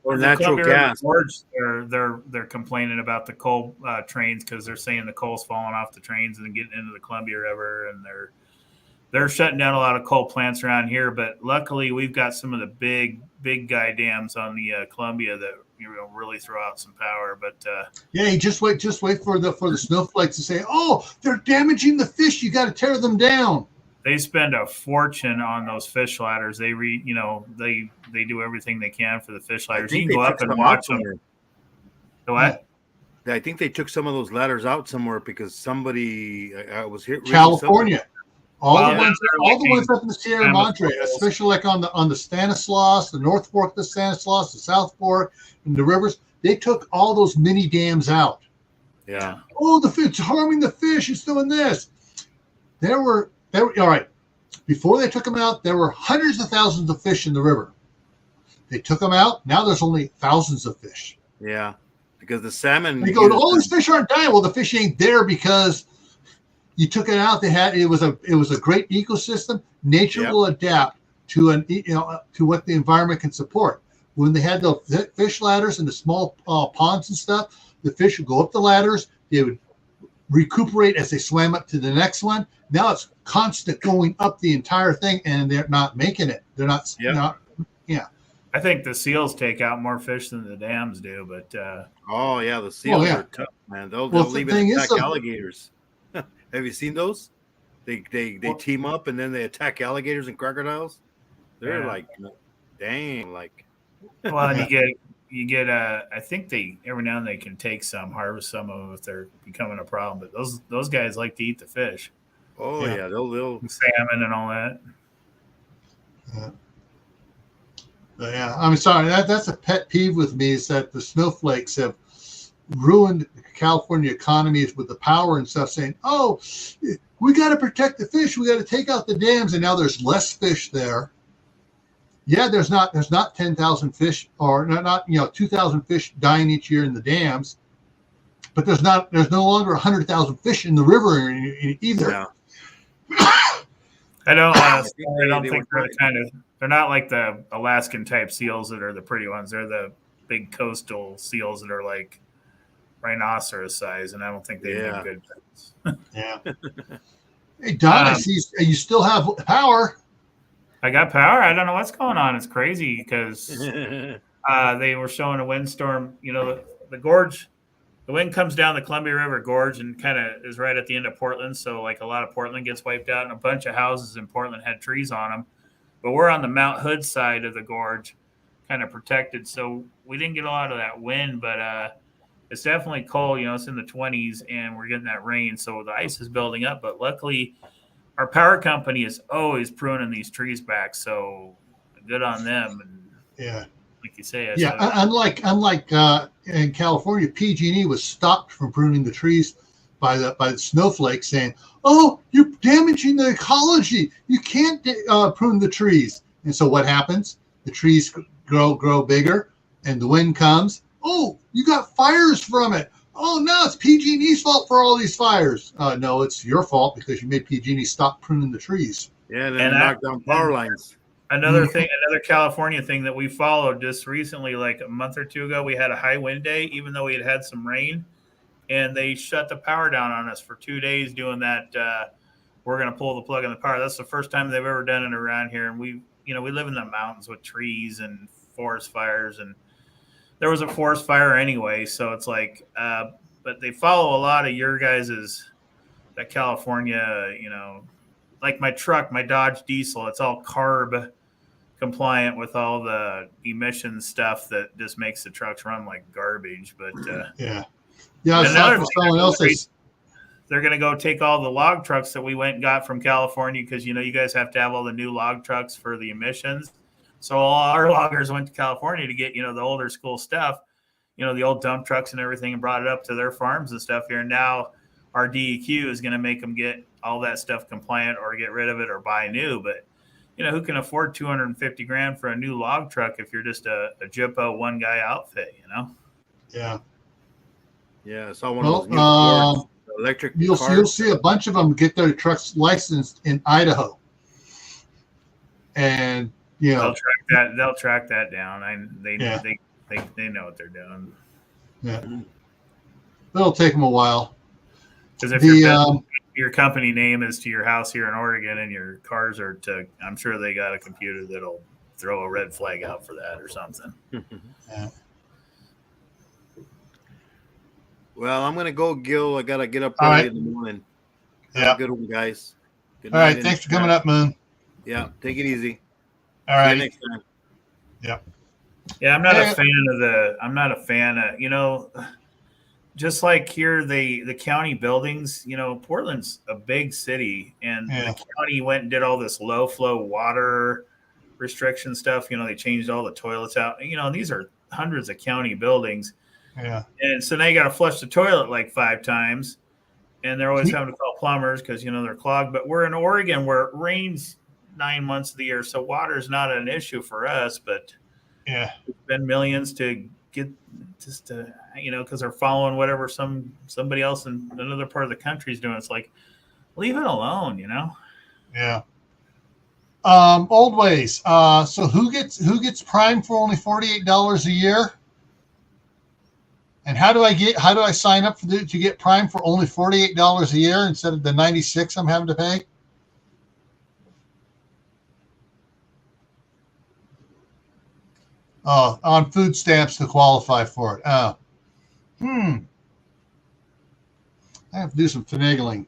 Or natural gas. They're complaining about the coal trains because they're saying the coal's falling off the trains and getting into the Columbia River, and they're shutting down a lot of coal plants around here. But luckily, we've got some of the big guy dams on the Columbia that really throw out some power. But just wait for the snowflakes to say, "Oh, they're damaging the fish. You got to tear them down." They spend a fortune on those fish ladders. They do everything they can for the fish ladders. You can go up and watch them. What? I think they took some of those ladders out somewhere because somebody I was here. California. All the ones up in the Sierra Madre, especially like on the Stanislaus, the North Fork of the Stanislaus, the South Fork, and the rivers, they took all those mini dams out. Yeah. Oh, it's harming the fish. It's doing this. There were all right. Before they took them out, there were hundreds of thousands of fish in the river. They took them out. Now there's only thousands of fish. Yeah, because the salmon. They go, all these fish aren't dying. Well, the fish ain't there because you took it out. It was a great ecosystem. Nature will adapt to to what the environment can support. When they had the fish ladders and the small ponds and stuff, the fish would go up the ladders. They would recuperate as they swam up to the next one. Now it's constant going up the entire thing, and they're not making it. They're not. Yeah. I think the seals take out more fish than the dams do, but the seals are tough, man. They'll leave it attack alligators. Have you seen those? They team up and then they attack alligators and crocodiles. They're like, dang, like. Well, and you get I think they every now and then they can take harvest some of them if they're becoming a problem. But those guys like to eat the fish. Oh yeah, they'll salmon and all that. Yeah, I'm sorry. That's a pet peeve with me is that the snowflakes have ruined the California economies with the power and stuff. Saying, "Oh, we got to protect the fish. We got to take out the dams," and now there's less fish there. Yeah, there's not 10,000 fish or not 2,000 fish dying each year in the dams, but there's no longer 100,000 fish in the river either. Yeah. I don't think they're not like the Alaskan type seals that are the pretty ones. They're the big coastal seals that are like rhinoceros size, and I don't think they make good fish. Yeah. Hey, Don, I see you still have power. I got power. I don't know what's going on. It's crazy because they were showing a windstorm. You know, the gorge, the wind comes down the Columbia River Gorge and kind of is right at the end of Portland. So, like, a lot of Portland gets wiped out, and a bunch of houses in Portland had trees on them. But we're on the Mount Hood side of the gorge, kind of protected. So we didn't get a lot of that wind, but it's definitely cold. You know, it's in the 20s, and we're getting that rain. So the ice is building up. But luckily, our power company is always pruning these trees back. So good on them. And Yeah. like you say, Yeah. Unlike in California, PG&E was stopped from pruning the trees by the snowflakes, saying, "Oh, you're damaging the ecology. You can't prune the trees." And so what happens? The trees grow bigger, and the wind comes. Oh, you got fires from it. Oh, no, it's PG&E's fault for all these fires. No, it's your fault because you made PG&E stop pruning the trees. Yeah, then knock down power lines. Another thing, another California thing that we followed just recently, like a month or two ago, we had a high wind day, even though we had some rain, and they shut the power down on us for 2 days doing that. We're going to pull the plug on the power. That's the first time they've ever done it around here. And we live in the mountains with trees and forest fires, and there was a forest fire anyway. So it's like, but they follow a lot of your guys's, that California, like my truck, my Dodge Diesel, it's all CARB compliant with all the emission stuff that just makes the trucks run like garbage. But yeah, I saw for someone else's. They're going to go take all the log trucks that we went and got from California because you guys have to have all the new log trucks for the emissions. So all our loggers went to California to get the older school stuff, the old dump trucks and everything, and brought it up to their farms and stuff here. And now our DEQ is going to make them get all that stuff compliant or get rid of it or buy new. But who can afford $250,000 for a new log truck if you're just a JIPO one guy outfit? Yeah. Yeah, I saw one of those new electric. You'll see a bunch of them get their trucks licensed in Idaho, and they'll track that down. They know what they're doing. Yeah, it'll take them a while. Because if your company name is to your house here in Oregon and your cars are to, I'm sure they got a computer that'll throw a red flag out for that or something. Yeah. Well, I'm going to go, Gil. I got to get up early in the morning. Yeah. Good one, guys. Good All right. Thanks for coming up, Moon. Yeah. Take it easy. All right. See you next time. Yeah. Yeah. I'm not a fan of, just like here, the county buildings, Portland's a big city, and the county went and did all this low flow water restriction stuff. They changed all the toilets out, and these are hundreds of county buildings. Yeah. And so now you got to flush the toilet like 5 times, and they're always having to call plumbers because, they're clogged. But we're in Oregon where it rains 9 months of the year. So water is not an issue for us, but it's been millions to get just to, because they're following whatever somebody else in another part of the country is doing. It's like, leave it alone, Yeah. Old ways. So who gets Prime for only $48 a year? And how do I sign up to get Prime for only $48 a year instead of the $96 I'm having to pay? Oh, on food stamps to qualify for it. Oh. I have to do some finagling.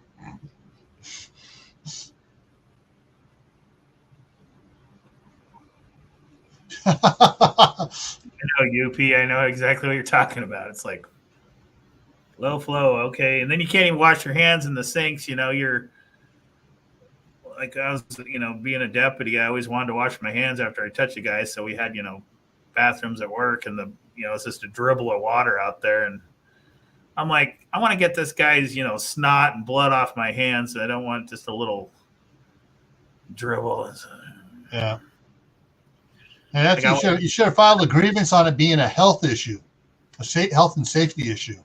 UP, I know exactly what you're talking about. It's like low flow, okay, and then you can't even wash your hands in the sinks. You're like, I was, being a deputy, I always wanted to wash my hands after I touched a guy. So we had, bathrooms at work, and it's just a dribble of water out there, and I'm like, I want to get this guy's, snot and blood off my hands. I don't want just a little dribble. Yeah. And you should have filed a grievance on it being a health issue, health and safety issue.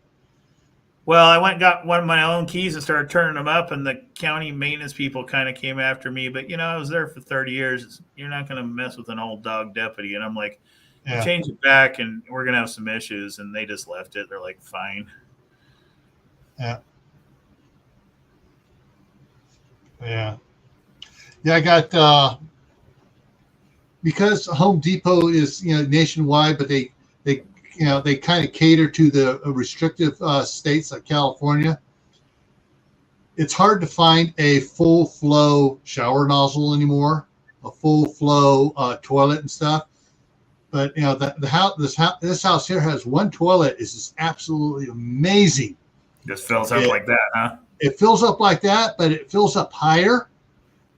Well, I went and got one of my own keys and started turning them up, and the county maintenance people kind of came after me. But, I was there for 30 years. You're not going to mess with an old dog deputy. And I'm like, change it back, and we're going to have some issues. And they just left it. They're like, fine. Yeah. Yeah. Yeah, I got because Home Depot is nationwide, but they kind of cater to the restrictive states like California. It's hard to find a full flow shower nozzle anymore, a full flow toilet and stuff. But the house, this house here has one toilet. Is just absolutely amazing. Just fills up like that, huh? It fills up like that, but it fills up higher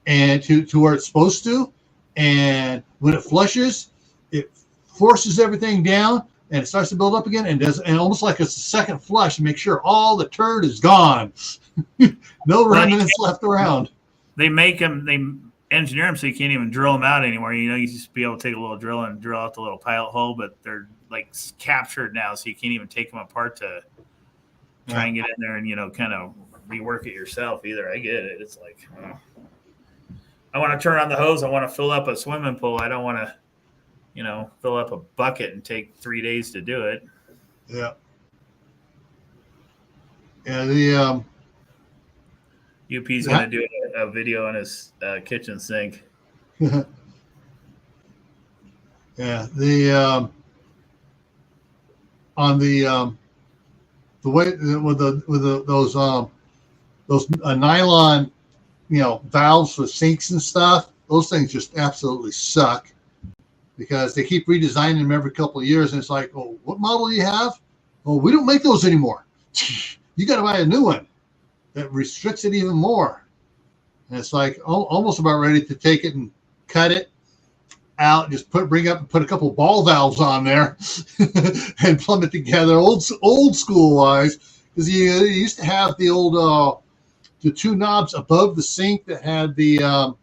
and to where it's supposed to. And when it flushes, it forces everything down and it starts to build up again and almost like it's a second flush to make sure all the turd is gone. No remnants left around. They engineer them so you can't even drill them out anymore. You just be able to take a little drill and drill out the little pilot hole, but they're like captured now, so you can't even take them apart to try and get in there and kind of rework it yourself either. I get it. It's like, I want to turn on the hose. I want to fill up a swimming pool. I don't want to, fill up a bucket and take 3 days to do it. Yeah. Yeah. The UP's going to do a video on his kitchen sink. Yeah. The on the way with those nylon valves for sinks and stuff, those things just absolutely suck because they keep redesigning them every couple of years, and it's like, oh, what model do you have? Oh, we don't make those anymore. You got to buy a new one that restricts it even more. And it's like almost about ready to take it and cut it out, just put a couple ball valves on there and plumb it together old school wise, because you used to have the old the two knobs above the sink that had the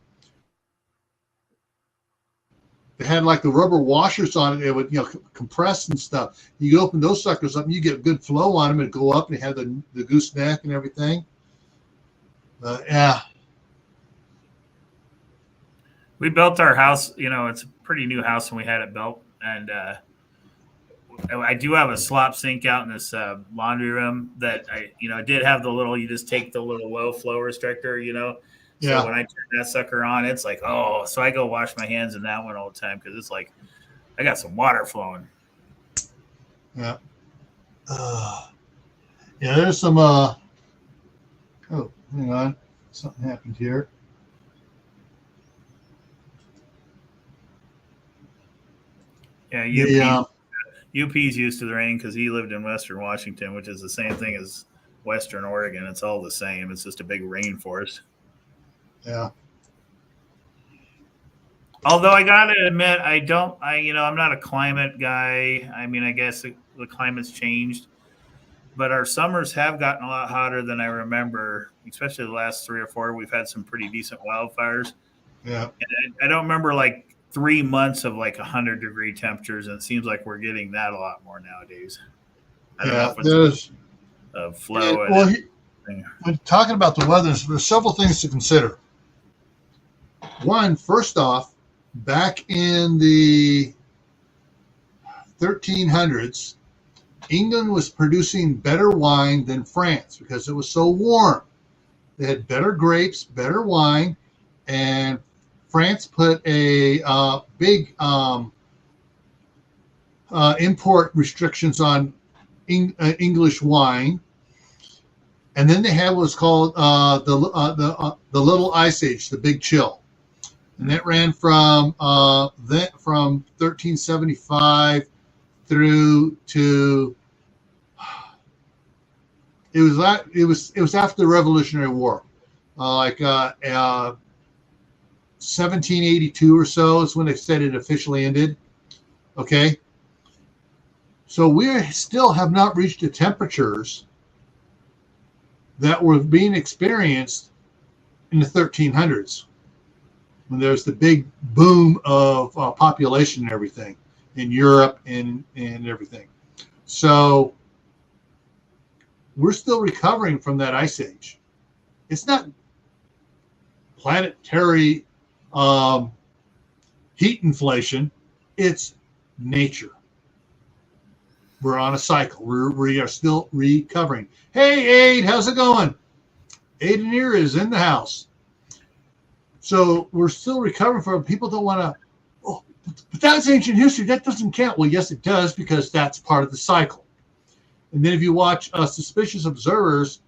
they had like the rubber washers on it. It would compress and stuff. You could open those suckers up and you get good flow on them and go up and they had the gooseneck and everything. Yeah. We built our house, it's a pretty new house when we had it built. And I do have a slop sink out in this laundry room that I did have the little, you just take the little low flow restrictor, Yeah. So when I turn that sucker on, it's like, oh, so I go wash my hands in that one all the time because it's like, I got some water flowing. Yeah. Yeah, there's some, oh, hang on. Something happened here. Yeah, UP's used to the rain because he lived in Western Washington, which is the same thing as Western Oregon. It's all the same. It's just a big rainforest. Yeah. Although I gotta admit, I'm not a climate guy. I mean, I guess the climate's changed, but our summers have gotten a lot hotter than I remember, especially the last 3 or 4. We've had some pretty decent wildfires. Yeah. And I don't remember like 3 months of like 100-degree temperatures, and it seems like we're getting that a lot more nowadays. I don't know if it's a flow. When talking about the weather, there's several things to consider. One, first off, back in the 1300s, England was producing better wine than France because it was so warm. They had better grapes, better wine, and France put a big import restrictions on English wine, and then they had what's called the Little Ice Age, the Big Chill, and that ran from 1375 through to it was after the Revolutionary War, 1782 or so is when they said it officially ended. Okay. So we still have not reached the temperatures that were being experienced in the 1300s when there's the big boom of population and everything in Europe and everything. So we're still recovering from that ice age. It's not planetary heat inflation, it's nature. We're on a cycle. We are still recovering. Hey, Aid, how's it going? Aiden here is in the house. So we're still recovering from it. People don't want to, oh, but that's ancient history. That doesn't count. Well, yes, it does, because that's part of the cycle. And then if you watch Suspicious Observers,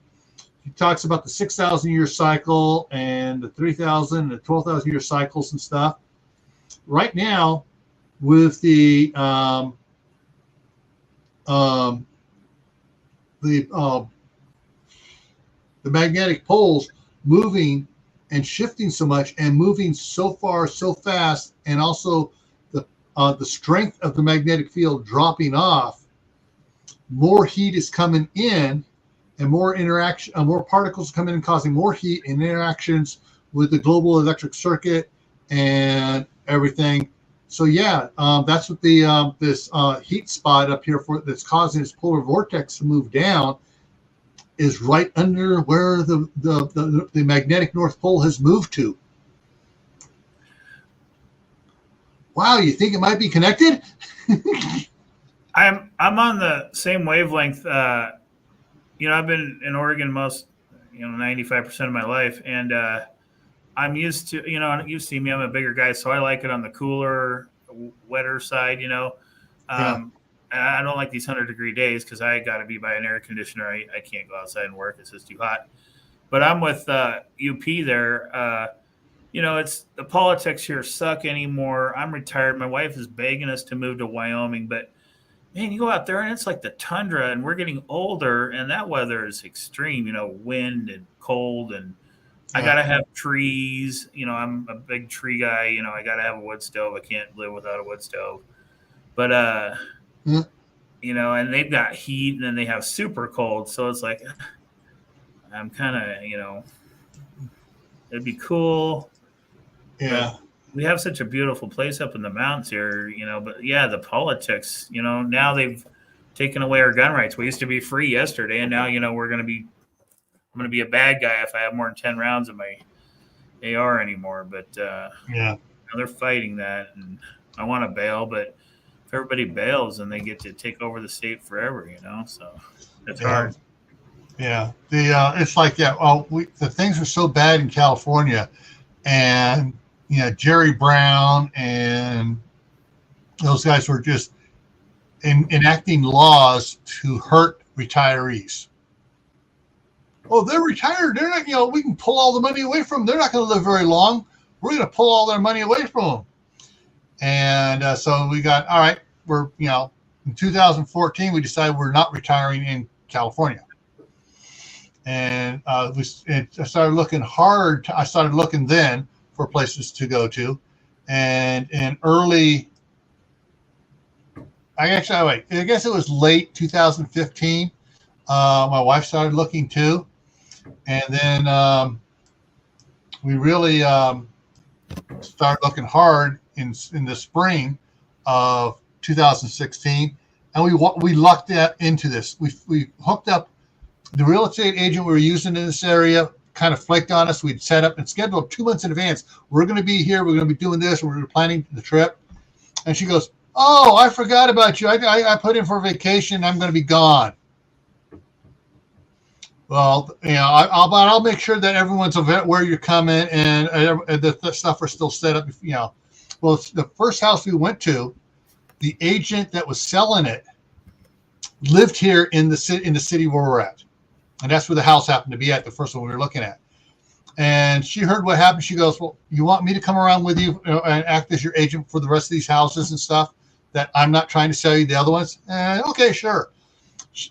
he talks about the 6,000 year cycle and the 3,000 and the 12,000 year cycles and stuff. Right now, with the magnetic poles moving and shifting so much and moving so far so fast, and also the strength of the magnetic field dropping off, more heat is coming in, and more interaction, more particles come in, causing more heat and interactions with the global electric circuit and everything. So yeah, that's what the this heat spot up here that's causing this polar vortex to move down is right under where the magnetic North Pole has moved to. Wow, you think it might be connected? I'm on the same wavelength. I've been in Oregon most, 95% of my life, and I'm used to, you see me, I'm a bigger guy, so I like it on the cooler, wetter side, I don't like these 100-degree days because I got to be by an air conditioner. I can't go outside and work. It's just too hot. But I'm with UP there. It's the politics here suck anymore. I'm retired. My wife is begging us to move to Wyoming, but man, you go out there and it's like the tundra, and we're getting older, and that weather is extreme, wind and cold, and I got to have trees. I'm a big tree guy. I got to have a wood stove. I can't live without a wood stove. But, and they've got heat, and then they have super cold. So it's like, I'm kind of, it'd be cool. Yeah. We have such a beautiful place up in the mountains here, but yeah, the politics, now they've taken away our gun rights. We used to be free yesterday, and now, I'm going to be a bad guy if I have more than 10 rounds in my AR anymore. But they're fighting that, and I want to bail, but if everybody bails, then they get to take over the state forever, so it's hard. Yeah. It's like, the things are so bad in California, and, Jerry Brown and those guys were just enacting laws to hurt retirees. Oh, they're retired. They're not, we can pull all the money away from them. They're not going to live very long. We're going to pull all their money away from them. And so we got, all right, we're, in 2014, we decided we're not retiring in California. And I started looking hard. I started looking then for places to go to. And in I guess it was late 2015. My wife started looking too. And then we really started looking hard in the spring of 2016, and we lucked into this. We hooked up. The real estate agent we were using in this area kind of flaked on us. We'd set up and scheduled 2 months in advance. We're going to be here. We're going to be doing this. We're planning the trip. And she goes, "Oh, I forgot about you. I put in for vacation. I'm going to be gone." Well, I'll make sure that everyone's aware where you're coming, and the stuff are still set up. Well, it's the first house we went to, the agent that was selling it lived here in the city where we're at, and that's where the house happened to be at, the first one we were looking at. And she heard what happened. She goes, "Well, you want me to come around with you and act as your agent for the rest of these houses and stuff that I'm not trying to sell you the other ones?" Okay, sure.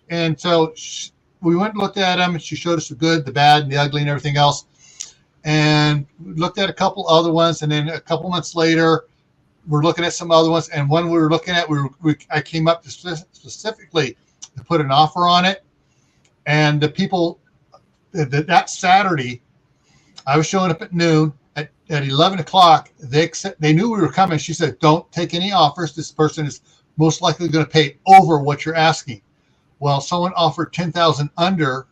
And so we went and looked at them, and she showed us the good, the bad, and the ugly, and everything else. And we looked at a couple other ones, and then a couple months later, we're looking at some other ones. And one we were looking at, I came up to specifically to put an offer on it. And the people that Saturday, I was showing up at noon. At 11 o'clock, they knew we were coming. She said, "Don't take any offers. This person is most likely going to pay over what you're asking." Well, someone offered 10,000 under,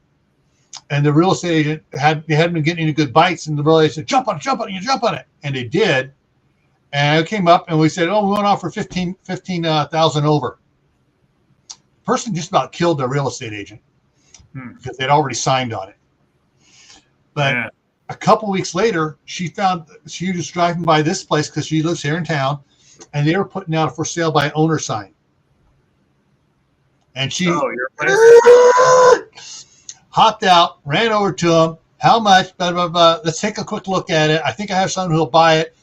and the real estate agent hadn't been getting any good bites, and the real estate said, "Jump on it, you jump on it," and they did. And it came up, and we said, "Oh, we want to offer 15,000 over." The person just about killed their real estate agent because they'd already signed on it. But a couple weeks later, she was driving by this place because she lives here in town, and they were putting out a for sale by owner sign. And she hopped out, ran over to him. How much? Blah, blah, blah. Let's take a quick look at it. I think I have someone who'll buy it.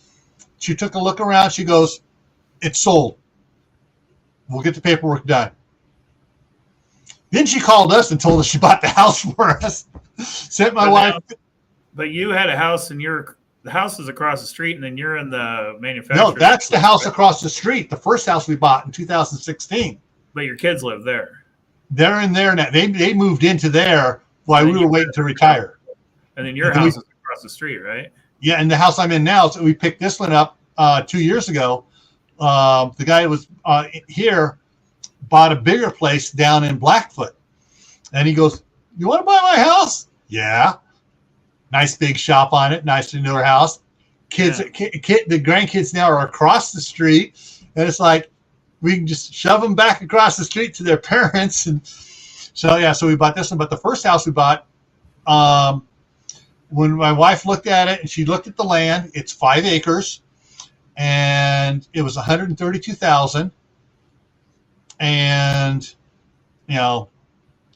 She took a look around. She goes, it's sold. We'll get the paperwork done. Then she called us and told us she bought the house for us. Sent my wife. But you had a house, and the house is across the street, and then you're in the manufacturer. No, that's the house across the street. The first house we bought in 2016. But your kids live there. They're in there now. They moved into there while we were waiting to retire. And then your house is across the street, right? Yeah, and the house I'm in now, so we picked this one up 2 years ago. The guy who was here bought a bigger place down in Blackfoot. And he goes, you want to buy my house? Yeah. Nice big shop on it. Nice newer house. Kids, the grandkids now are across the street. And it's like, we can just shove them back across the street to their parents. And so, yeah, so we bought this one. But the first house we bought, when my wife looked at it and she looked at the land, it's 5 acres. And it was $132,000. And, you know,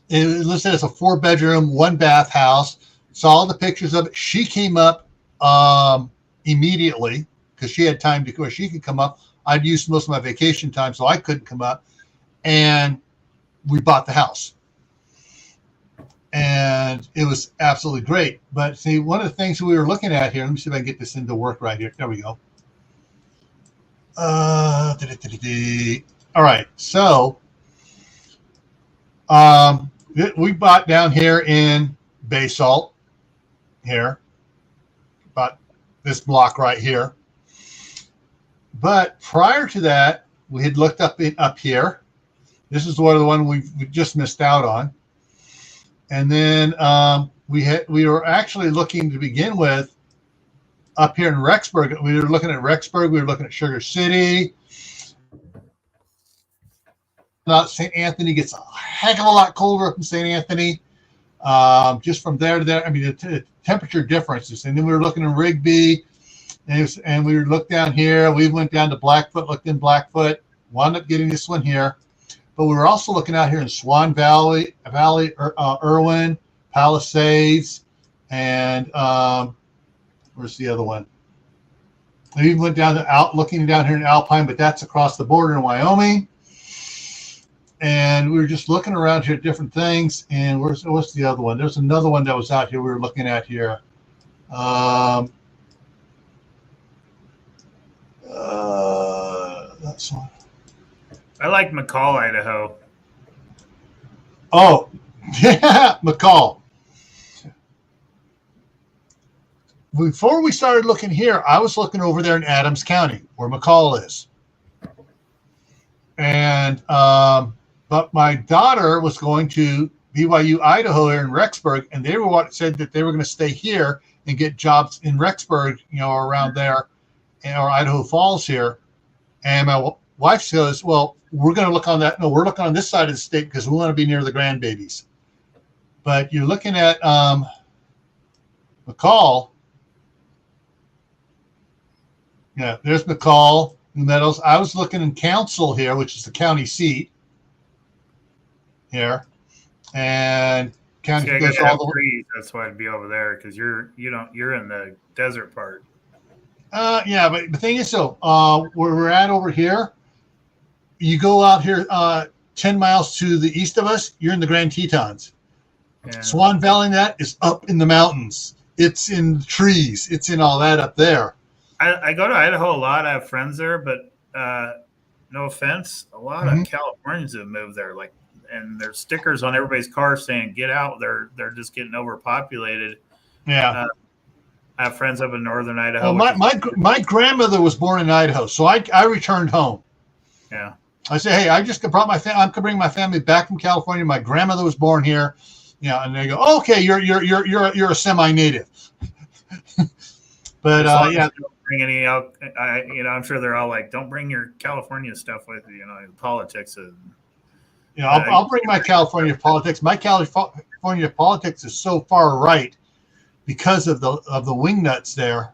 it was listed as a 4-bedroom, 1-bath house. Saw the pictures of it. She came up immediately because she had time to where she could come up. I'd used most of my vacation time, so I couldn't come up. And we bought the house. And it was absolutely great. But see, one of the things we were looking at here, let me see if I can get this into work right here. There we go. All right. So we bought down here in Basalt here, about this block right here. But prior to that, we had looked up here. This is one of the one we just missed out on. And then we were actually looking to begin with up here in Rexburg. We were looking at Rexburg. We were looking at Sugar City. St. Anthony gets a heck of a lot colder up in St. Anthony. Just from there to there, I mean, the temperature differences. And then we were looking in Rigby, and we looked down here. We went down to Blackfoot, looked in Blackfoot, wound up getting this one here. But we were also looking out here in Swan Valley, Irwin, Palisades, and where's the other one? We even went down to looking down here in Alpine, but that's across the border in Wyoming. And we were just looking around here at different things. And what's the other one? There's another one that was out here we were looking at here. That's one. I like McCall, Idaho. Oh, yeah, McCall. Before we started looking here, I was looking over there in Adams County, where McCall is. And but my daughter was going to BYU Idaho here in Rexburg, and they said that they were going to stay here and get jobs in Rexburg, around there, or Idaho Falls here. And my wife says, well, we're going to look on that. No, we're looking on this side of the state because we want to be near the grandbabies. But you're looking at McCall. Yeah, there's McCall, New Meadows. I was looking in Council here, which is the county seat here. And county goes all the way. That's why I'd be over there because you're in the desert part. Yeah, but the thing is, where we're at over here, you go out here 10 miles to the east of us, you're in the Grand Tetons. Yeah. Swan Valley, that is up in the mountains. It's in the trees. It's in all that up there. I go to Idaho a lot. I have friends there, but no offense, a lot of Californians have moved there. And there's stickers on everybody's car saying "Get out." They're just getting overpopulated. Yeah. I have friends up in northern Idaho. Well, my grandmother was born in Idaho, so I returned home. Yeah. I said, hey, I just brought my family. I'm bring my family back from California. My grandmother was born here. And they go, oh, okay, you're a semi-native. But yeah. Don't bring any out. I'm sure they're all like, don't bring your California stuff with you. Politics. I'll bring my California politics. My California politics is so far right because of the wing nuts there.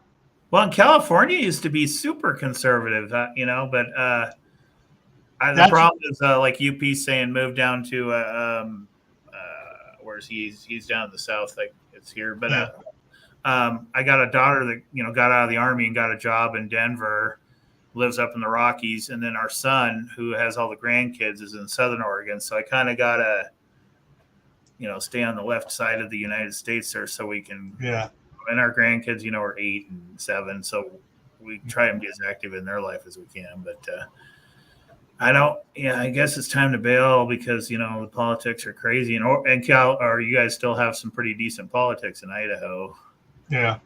Well, in California used to be super conservative, but the problem is like UP saying move down to where's he's down in the south, like it's here. But I got a daughter that got out of the Army and got a job in Denver, lives up in the Rockies, and then our son, who has all the grandkids, is in Southern Oregon. So I kind of gotta stay on the left side of the United States there, so we can. Yeah. And our grandkids, are 8 and 7, so we try and be as active in their life as we can. But I guess it's time to bail because the politics are crazy. And Cal, or you guys still have some pretty decent politics in Idaho. Yeah.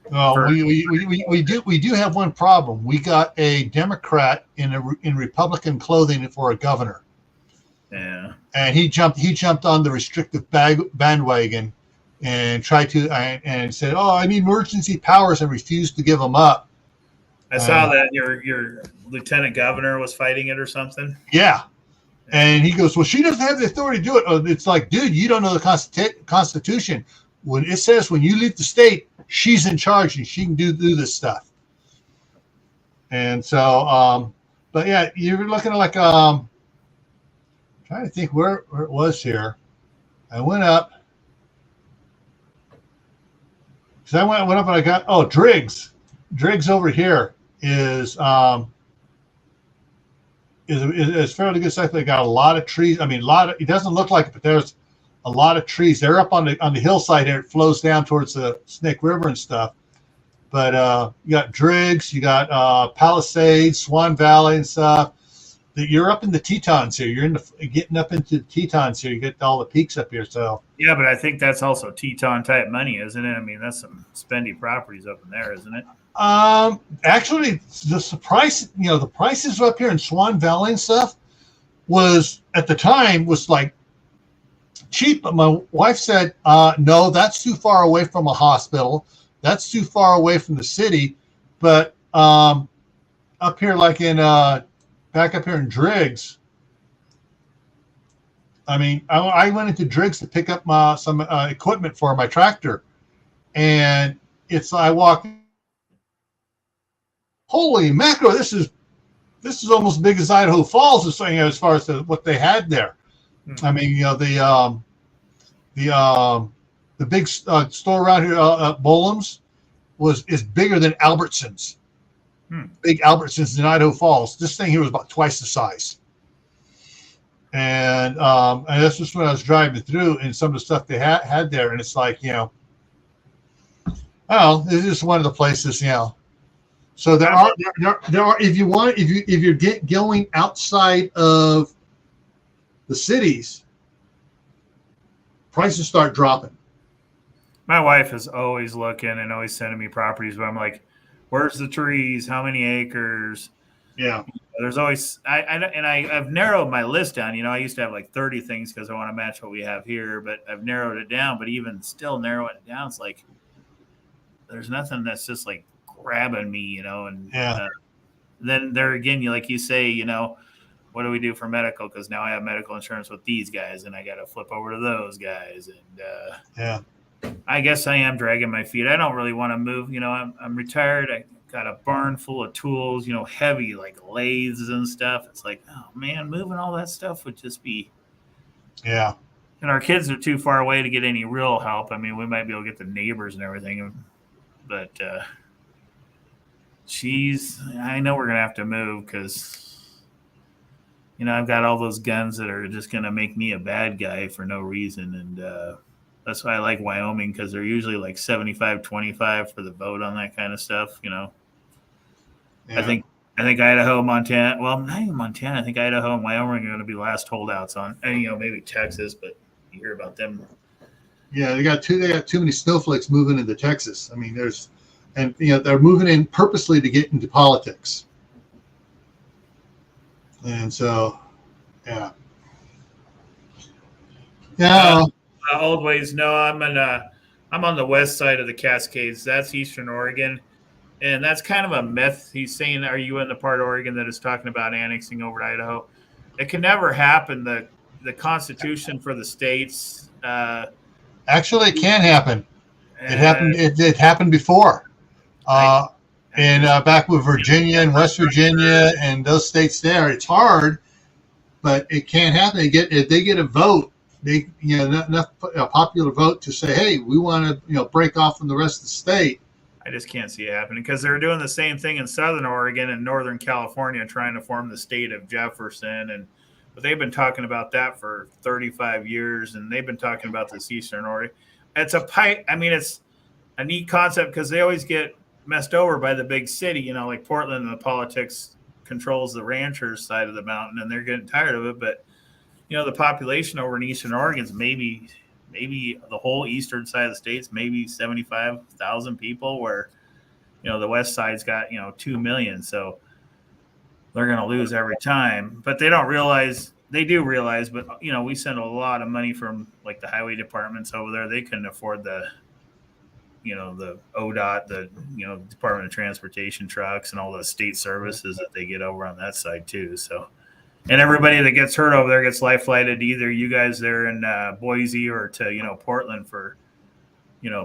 We do have one problem. We got a Democrat in Republican clothing for a governor. Yeah. And he jumped on the restrictive bandwagon and tried to and said, "Oh, I need emergency powers," and refused to give them up. I saw that your lieutenant governor was fighting it or something. Yeah. And he goes, "Well, she doesn't have the authority to do it." Oh, it's like, dude, you don't know the Constitution. When it says when you leave the state, she's in charge and she can do this stuff. And so, but yeah, you're looking at like trying to think where it was here. I went up. Because I went up and I got Driggs. Driggs over here is fairly good size. They got a lot of trees. I mean, it doesn't look like it, but there's a lot of trees. They're up on the hillside here. It flows down towards the Snake River and stuff. But you got Driggs, you got Palisades, Swan Valley and stuff. You're up in the Tetons here. You're getting up into the Tetons here. You get all the peaks up here. So yeah, but I think that's also Teton type money, isn't it? I mean, that's some spendy properties up in there, isn't it? Actually, the prices up here in Swan Valley and stuff was at the time was like cheap. But my wife said, no, that's too far away from a hospital. That's too far away from the city. But up here, like in back up here in Driggs, I mean, I went into Driggs to pick up some equipment for my tractor, and I walked. Holy mackerel! This is almost as big as Idaho Falls, as far as what they had there. I mean, the big store around here, Bolam's, is bigger than Albertsons. Big Albertsons in Idaho Falls. This thing here was about twice the size. And that's just when I was driving through, and some of the stuff they had there, and it's like, it's just one of the places, So there are if you're going outside of the cities, prices start dropping. My wife is always looking and always sending me properties, but I'm like, where's the trees? How many acres? Yeah. There's always I've narrowed my list down. I used to have like 30 things because I want to match what we have here, but I've narrowed it down. But even still narrowing it down, it's like there's nothing that's just like grabbing me, and then there again, like you say, what do we do for medical? Because now I have medical insurance with these guys, and I got to flip over to those guys, and I guess I am dragging my feet. I don't really want to move. I'm retired. I got a barn full of tools, heavy like lathes and stuff. It's like, oh man, moving all that stuff would just be. Yeah. And our kids are too far away to get any real help. I mean, we might be able to get the neighbors and everything, but I know we're going to have to move because, I've got all those guns that are just going to make me a bad guy for no reason. And that's why I like Wyoming, because they're usually like 75-25 for the vote on that kind of stuff, Yeah. I think Idaho, Montana, well, not even Montana. I think Idaho and Wyoming are going to be last holdouts on, and maybe Texas, but you hear about them. Yeah, they got too many snowflakes moving into Texas. I mean, they're moving in purposely to get into politics. And so, yeah. Old ways. No, I'm on the west side of the Cascades. That's Eastern Oregon. And that's kind of a myth. He's saying, are you in the part of Oregon that is talking about annexing over to Idaho? It can never happen. The Constitution for the states. Actually, it can happen. It happened. It happened before. And back with Virginia and West Virginia and those states there, it's hard, but it can't happen. If they get a vote, enough a popular vote to say, hey, we want to break off from the rest of the state. I just can't see it happening because they're doing the same thing in Southern Oregon and Northern California, trying to form the state of Jefferson, but they've been talking about that for 35 years, and they've been talking about this Eastern Oregon. It's it's a neat concept because they always get messed over by the big city, like Portland, and the politics controls the ranchers side of the mountain, and they're getting tired of it. But the population over in Eastern Oregon is maybe the whole eastern side of the state's maybe 75,000 people, where the west side's got 2 million, so they're going to lose every time. But they don't realize. They do realize, but we send a lot of money from like the highway departments over there. They couldn't afford the ODOT, the Department of Transportation trucks and all the state services that they get over on that side too. So, and everybody that gets hurt over there gets life flighted to either you guys there in Boise or to Portland for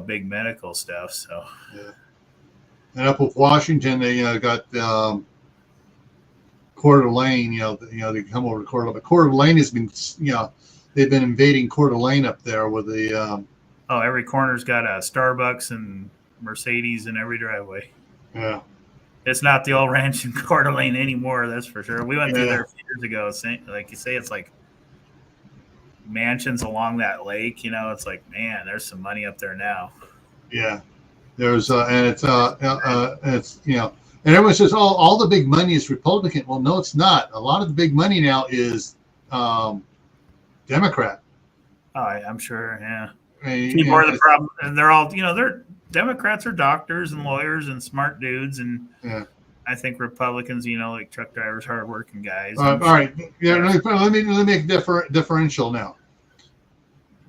big medical stuff. So, yeah. And up with Washington, they got Coeur d'Alene. They come over to Coeur d'Alene. But Coeur d'Alene has been they've been invading Coeur d'Alene up there with the. Every corner's got a Starbucks and Mercedes in every driveway. Yeah. It's not the old ranch in Coeur d'Alene anymore, that's for sure. We went through there a few years ago. Like you say, it's like mansions along that lake. It's like, man, there's some money up there now. Yeah. There's, and it's and everyone says, oh, all the big money is Republican. Well, no, it's not. A lot of the big money now is Democrat. Oh, I'm sure, yeah. More the problem, and they're all, they're Democrats are doctors and lawyers and smart dudes, and I think Republicans, like truck drivers, hardworking guys. All right, yeah. Let me make a differential now.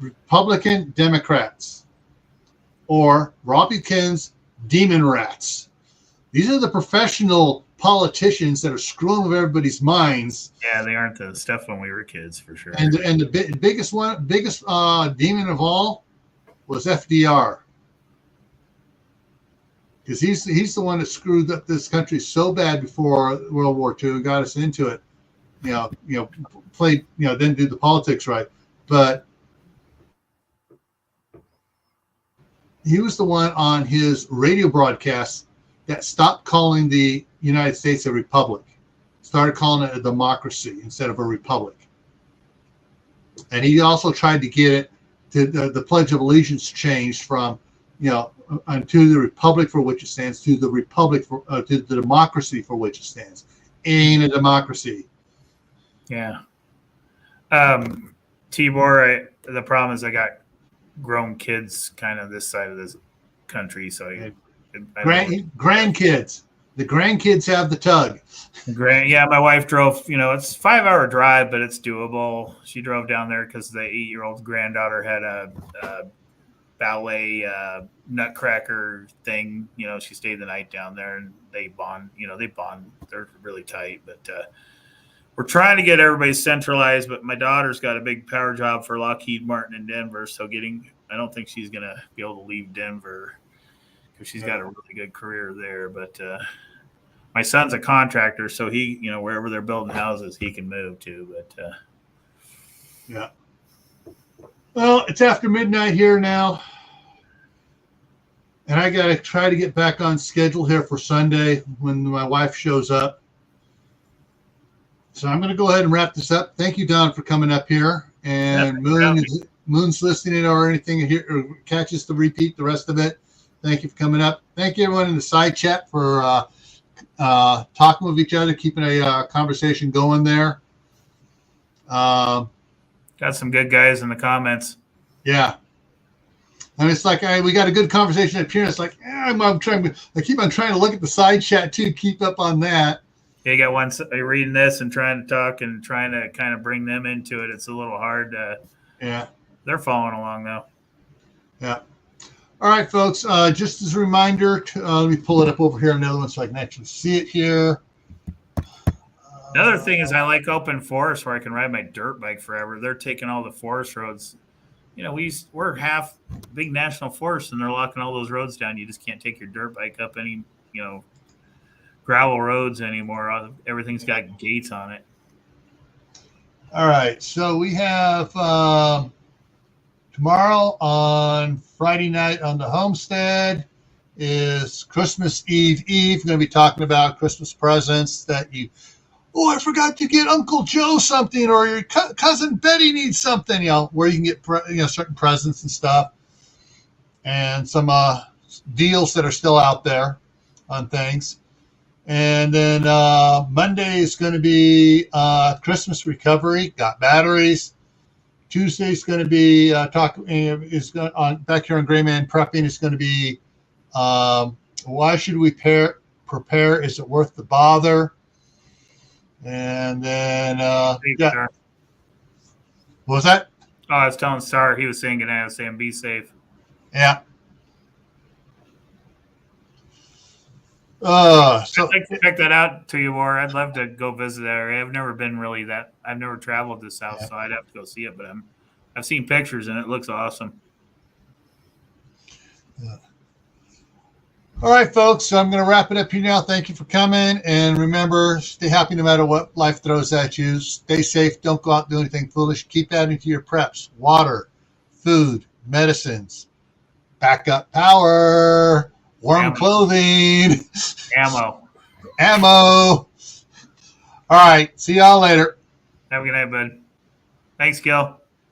Republican Democrats or Republicans demon rats. These are the professional politicians that are screwing with everybody's minds. Yeah, they aren't the stuff when we were kids, for sure. And the biggest demon of all was FDR, because he's the one that screwed up this country so bad before World War II, got us into it. Played didn't do the politics right, but he was the one on his radio broadcast that stopped calling the United States a republic, started calling it a democracy instead of a republic. And he also tried to get it to the Pledge of Allegiance changed from, unto the republic for which it stands to the republic for to the democracy for which it stands. Ain't a democracy. Yeah. Tibor, the problem is I got grown kids kind of this side of this country, so grandkids. The grandkids have the tug. Yeah, my wife drove, it's a 5-hour drive, but it's doable. She drove down there because the 8-year-old granddaughter had a ballet nutcracker thing. She stayed the night down there, and they bond. They're really tight, but we're trying to get everybody centralized. But my daughter's got a big power job for Lockheed Martin in Denver, so I don't think she's going to be able to leave Denver. She's got a really good career there, but my son's a contractor, so he, wherever they're building houses, he can move to. But yeah. Well, it's after midnight here now, and I got to try to get back on schedule here for Sunday when my wife shows up. So I'm going to go ahead and wrap this up. Thank you, Don, for coming up here. And Moon's listening or anything here, or catches to repeat the rest of it. Thank you for coming up. Thank you, everyone in the side chat for talking with each other, keeping a conversation going there. Got some good guys in the comments. Yeah. And it's like we got a good conversation up here. It's like I keep on trying to look at the side chat too, keep up on that. You got one reading this and trying to talk and trying to kind of bring them into it. It's a little hard. Yeah. They're following along though. Yeah. All right, folks, just as a reminder, let me pull it up over here, another one, so I can actually see it here. Another thing is I like open forest where I can ride my dirt bike forever. They're taking all the forest roads we're half big national forest, and they're locking all those roads down. You just can't take your dirt bike up any, gravel roads anymore. Everything's got gates on it. All right. So we have tomorrow on Friday night on the homestead is Christmas Eve. We're going to be talking about Christmas presents that you. Oh, I forgot to get Uncle Joe something, or your cousin Betty needs something. Where you can get certain presents and stuff, and some deals that are still out there on things. And then Monday is going to be Christmas recovery. Got batteries. Tuesday is going to be back here on Gray Man Prepping. It's going to be why should we prepare? Is it worth the bother? And then what was that? Oh, I was telling Star, he was saying it. I was saying be safe. Yeah. So I'd like to check that out to you more. I'd love to go visit that area. I've never been I've never traveled this south, so I'd have to go see it. But I've seen pictures and it looks awesome. Yeah. All right, folks. So I'm going to wrap it up here now. Thank you for coming, and remember, stay happy no matter what life throws at you. Stay safe. Don't go out and do anything foolish. Keep adding to your preps: water, food, medicines, backup power. Warm clothing. Ammo. All right. See y'all later. Have a good night, bud. Thanks, Gil.